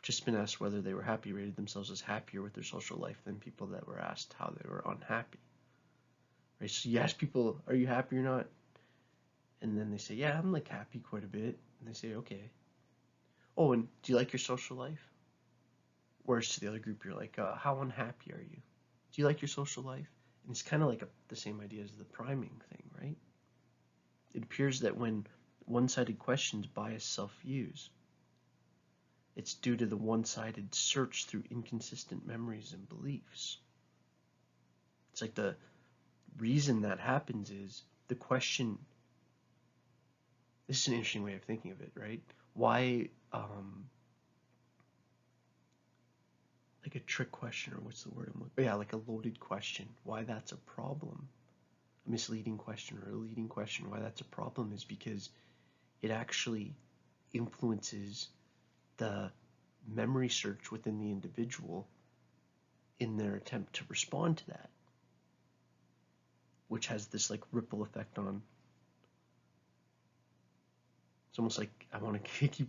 Just been asked whether they were happy rated themselves as happier with their social life than people that were asked how they were unhappy. Right? So you ask people, are you happy or not? And then they say, yeah, I'm like happy quite a bit. And they say, okay. Oh, and do you like your social life? Whereas to the other group, you're like, how unhappy are you? Do you like your social life? And it's kind of like the same idea as the priming thing, right? It appears that when one-sided questions bias self-views, it's due to the one-sided search through inconsistent memories and beliefs. It's like the reason that happens is the question, this is an interesting way of thinking of it, right? Why, like a trick question, or what's the word I'm looking, yeah, like a loaded question, why that's a problem, a misleading question or a leading question, why that's a problem is because it actually influences the memory search within the individual in their attempt to respond to that, which has this like ripple effect on, it's almost like, I want to keep,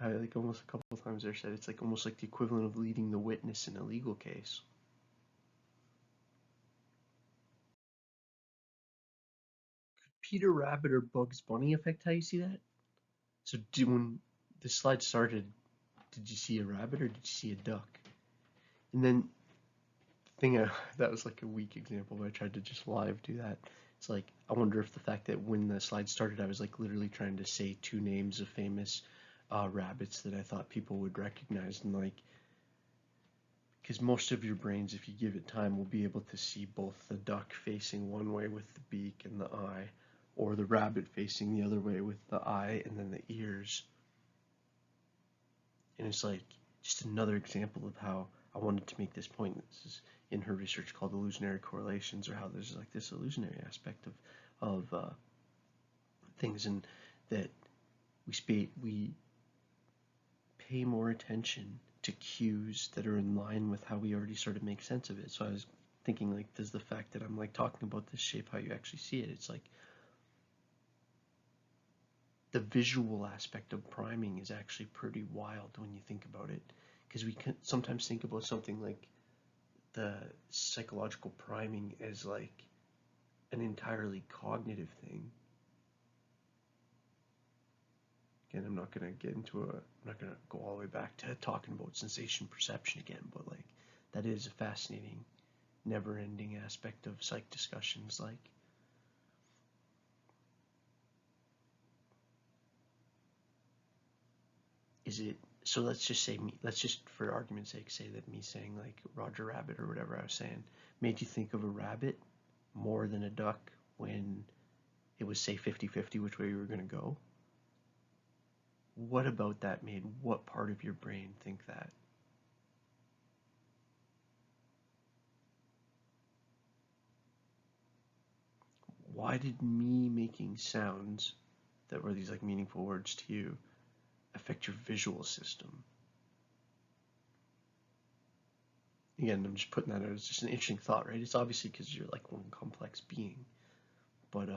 like almost a couple of times there said, it's like almost like the equivalent of leading the witness in a legal case. Peter Rabbit or Bugs Bunny effect, how you see that? So when the slide started, did you see a rabbit or did you see a duck? And then the thing, that was like a weak example, but I tried to just live do that. It's like, I wonder if the fact that when the slide started, I was like literally trying to say two names of famous rabbits that I thought people would recognize, and like, because most of your brains, if you give it time, will be able to see both the duck facing one way with the beak and the eye, or the rabbit facing the other way with the eye and then the ears. And it's like just another example of how I wanted to make this point. This is in her research called illusionary correlations, or how there's like this illusionary aspect of things, and that we pay more attention to cues that are in line with how we already sort of make sense of it. So I was thinking, like, does the fact that I'm like talking about this shape how you actually see it? It's like, the visual aspect of priming is actually pretty wild when you think about it, because we can sometimes think about something like the psychological priming as like an entirely cognitive thing. Again, I'm not going to go all the way back to talking about sensation perception again, but like that is a fascinating, never-ending aspect of psych discussions. Like, is it, so let's just say let's just for argument's sake say that me saying like Roger Rabbit or whatever I was saying made you think of a rabbit more than a duck when it was, say, 50-50 which way you were going to go. What about that made what part of your brain think that? Why did me making sounds that were these like meaningful words to you affect your visual system? Again, I'm just putting that out as just an interesting thought, right? It's obviously because you're like one complex being, but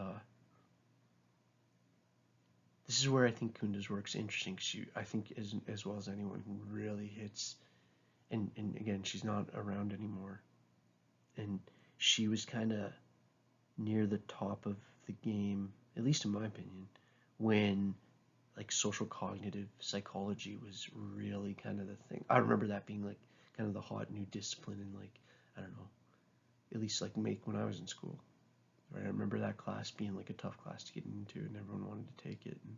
this is where I think Kunda's work's interesting. I think as well as anyone, really hits, and again, she's not around anymore, and she was kind of near the top of the game, at least in my opinion, when like social cognitive psychology was really kind of the thing. I remember that being like kind of the hot new discipline in like, I don't know, at least like when I was in school. Right? I remember that class being like a tough class to get into and everyone wanted to take it. And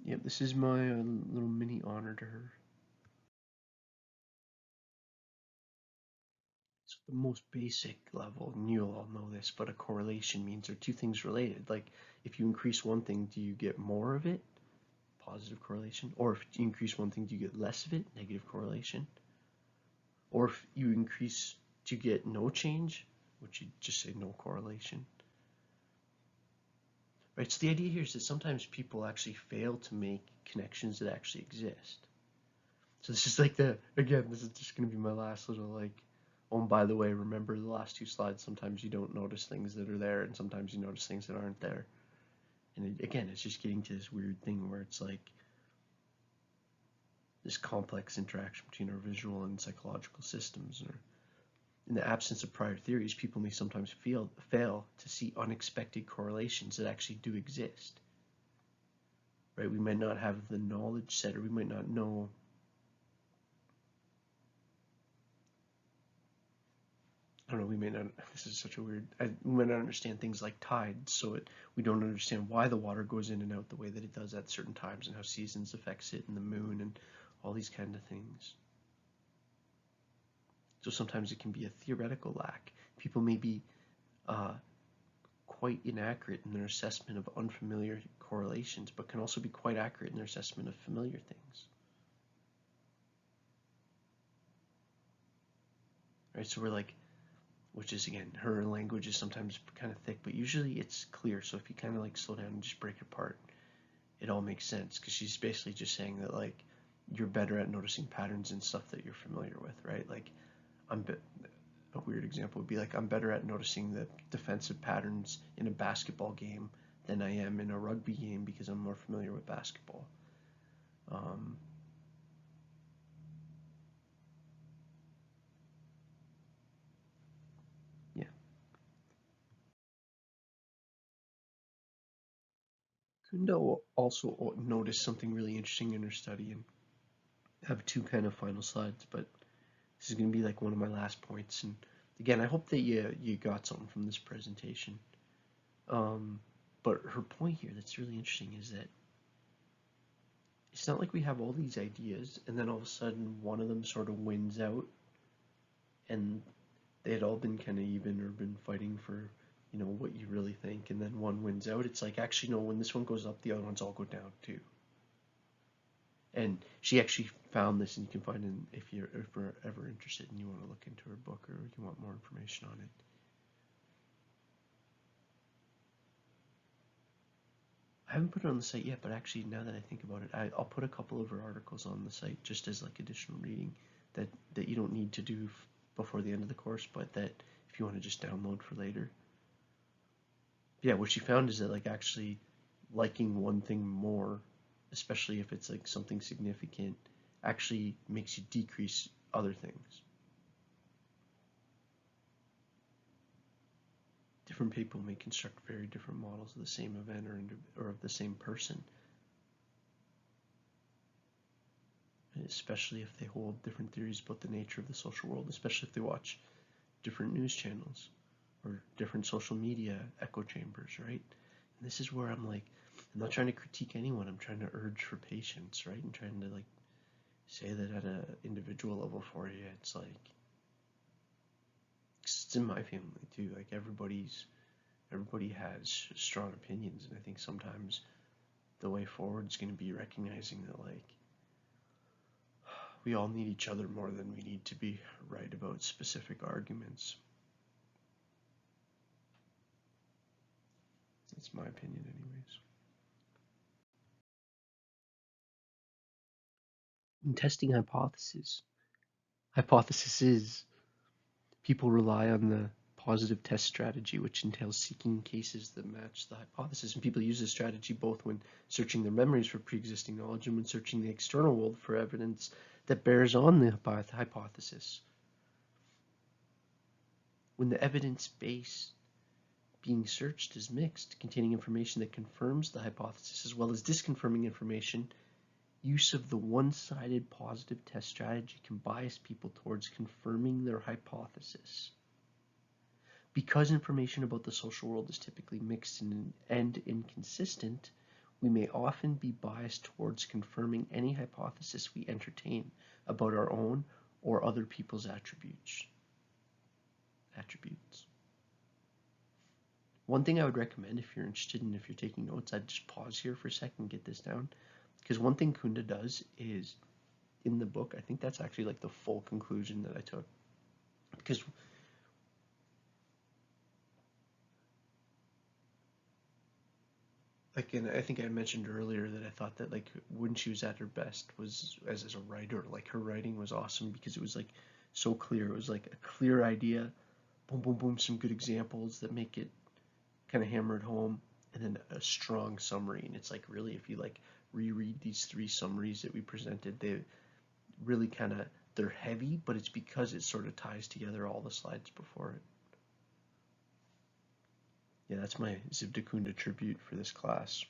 yep, this is my little mini honor to her. So the most basic level, and you'll all know this, but a correlation means are two things related. Like if you increase one thing, do you get more of it? Positive correlation. Or if you increase one thing, do you get less of it? Negative correlation. Or if you increase, do you get no change? Which you just say no correlation. Right, so the idea here is that sometimes people actually fail to make connections that actually exist. So this is like again, this is just going to be my last little like, oh, and by the way, remember the last two slides, sometimes you don't notice things that are there and sometimes you notice things that aren't there. And again, it's just getting to this weird thing where it's like this complex interaction between our visual and psychological systems. Or in the absence of prior theories, people may sometimes fail to see unexpected correlations that actually do exist. Right? We might not have the knowledge set, or we might not know I don't know, we may not, this is such a weird, we might not understand things like tides, so we don't understand why the water goes in and out the way that it does at certain times and how seasons affects it and the moon and all these kind of things. So sometimes it can be a theoretical lack. People may be quite inaccurate in their assessment of unfamiliar correlations, but can also be quite accurate in their assessment of familiar things. Right, so we're like, which is, again, her language is sometimes kind of thick, but usually it's clear. So if you kind of like slow down and just break it apart, it all makes sense, because she's basically just saying that like you're better at noticing patterns and stuff that you're familiar with, right? Like a weird example would be like I'm better at noticing the defensive patterns in a basketball game than I am in a rugby game because I'm more familiar with basketball. Yeah. Kunda also noticed something really interesting in her study, and I have two kind of final slides, but this is going to be like one of my last points. And again, I hope that you got something from this presentation. But her point here that's really interesting is that it's not like we have all these ideas and then all of a sudden one of them sort of wins out and they had all been kind of even or been fighting for, you know, what you really think, and then one wins out. It's like, actually, no, when this one goes up, the other ones all go down too. And she actually found this, and you can find it if you're ever interested and you want to look into her book or you want more information on it. I haven't put it on the site yet, but actually, now that I think about it, I'll put a couple of her articles on the site just as like additional reading that you don't need to do before the end of the course, but that if you you want to just download for later. Yeah, what she found is that like actually liking one thing more, especially if it's like something significant, actually makes you decrease other things. Different people may construct very different models of the same event or of the same person, especially if they hold different theories about the nature of the social world, especially if they watch different news channels or different social media echo chambers, right? And this is where I'm like, I'm not trying to critique anyone. I'm trying to urge for patience, right? And trying to like say that at an individual level for you, it's like, it's in my family too. Like everybody has strong opinions, and I think sometimes the way forward is going to be recognizing that like we all need each other more than we need to be right about specific arguments. That's my opinion, anyways. In testing hypotheses is people rely on the positive test strategy, which entails seeking cases that match the hypothesis. And people use this strategy both when searching their memories for pre-existing knowledge and when searching the external world for evidence that bears on the hypothesis. When the evidence base being searched is mixed, containing information that confirms the hypothesis as well as disconfirming information, use of the one-sided positive test strategy can bias people towards confirming their hypothesis. Because information about the social world is typically mixed and inconsistent, we may often be biased towards confirming any hypothesis we entertain about our own or other people's attributes. One thing I would recommend if you're interested and if you're taking notes, I'd just pause here for a second and get this down. Because one thing Kunda does is, in the book, I think that's actually like the full conclusion that I took. Because like, and I think I mentioned earlier that I thought that like when she was at her best was as a writer, like her writing was awesome because it was like so clear. It was like a clear idea, boom, boom, boom, some good examples that make it kind of hammer it home, and then a strong summary. And it's like really, if you like reread these three summaries that we presented, they really kind of, they're heavy, but it's because it sort of ties together all the slides before it. Yeah, that's my Zivda Kunda tribute for this class.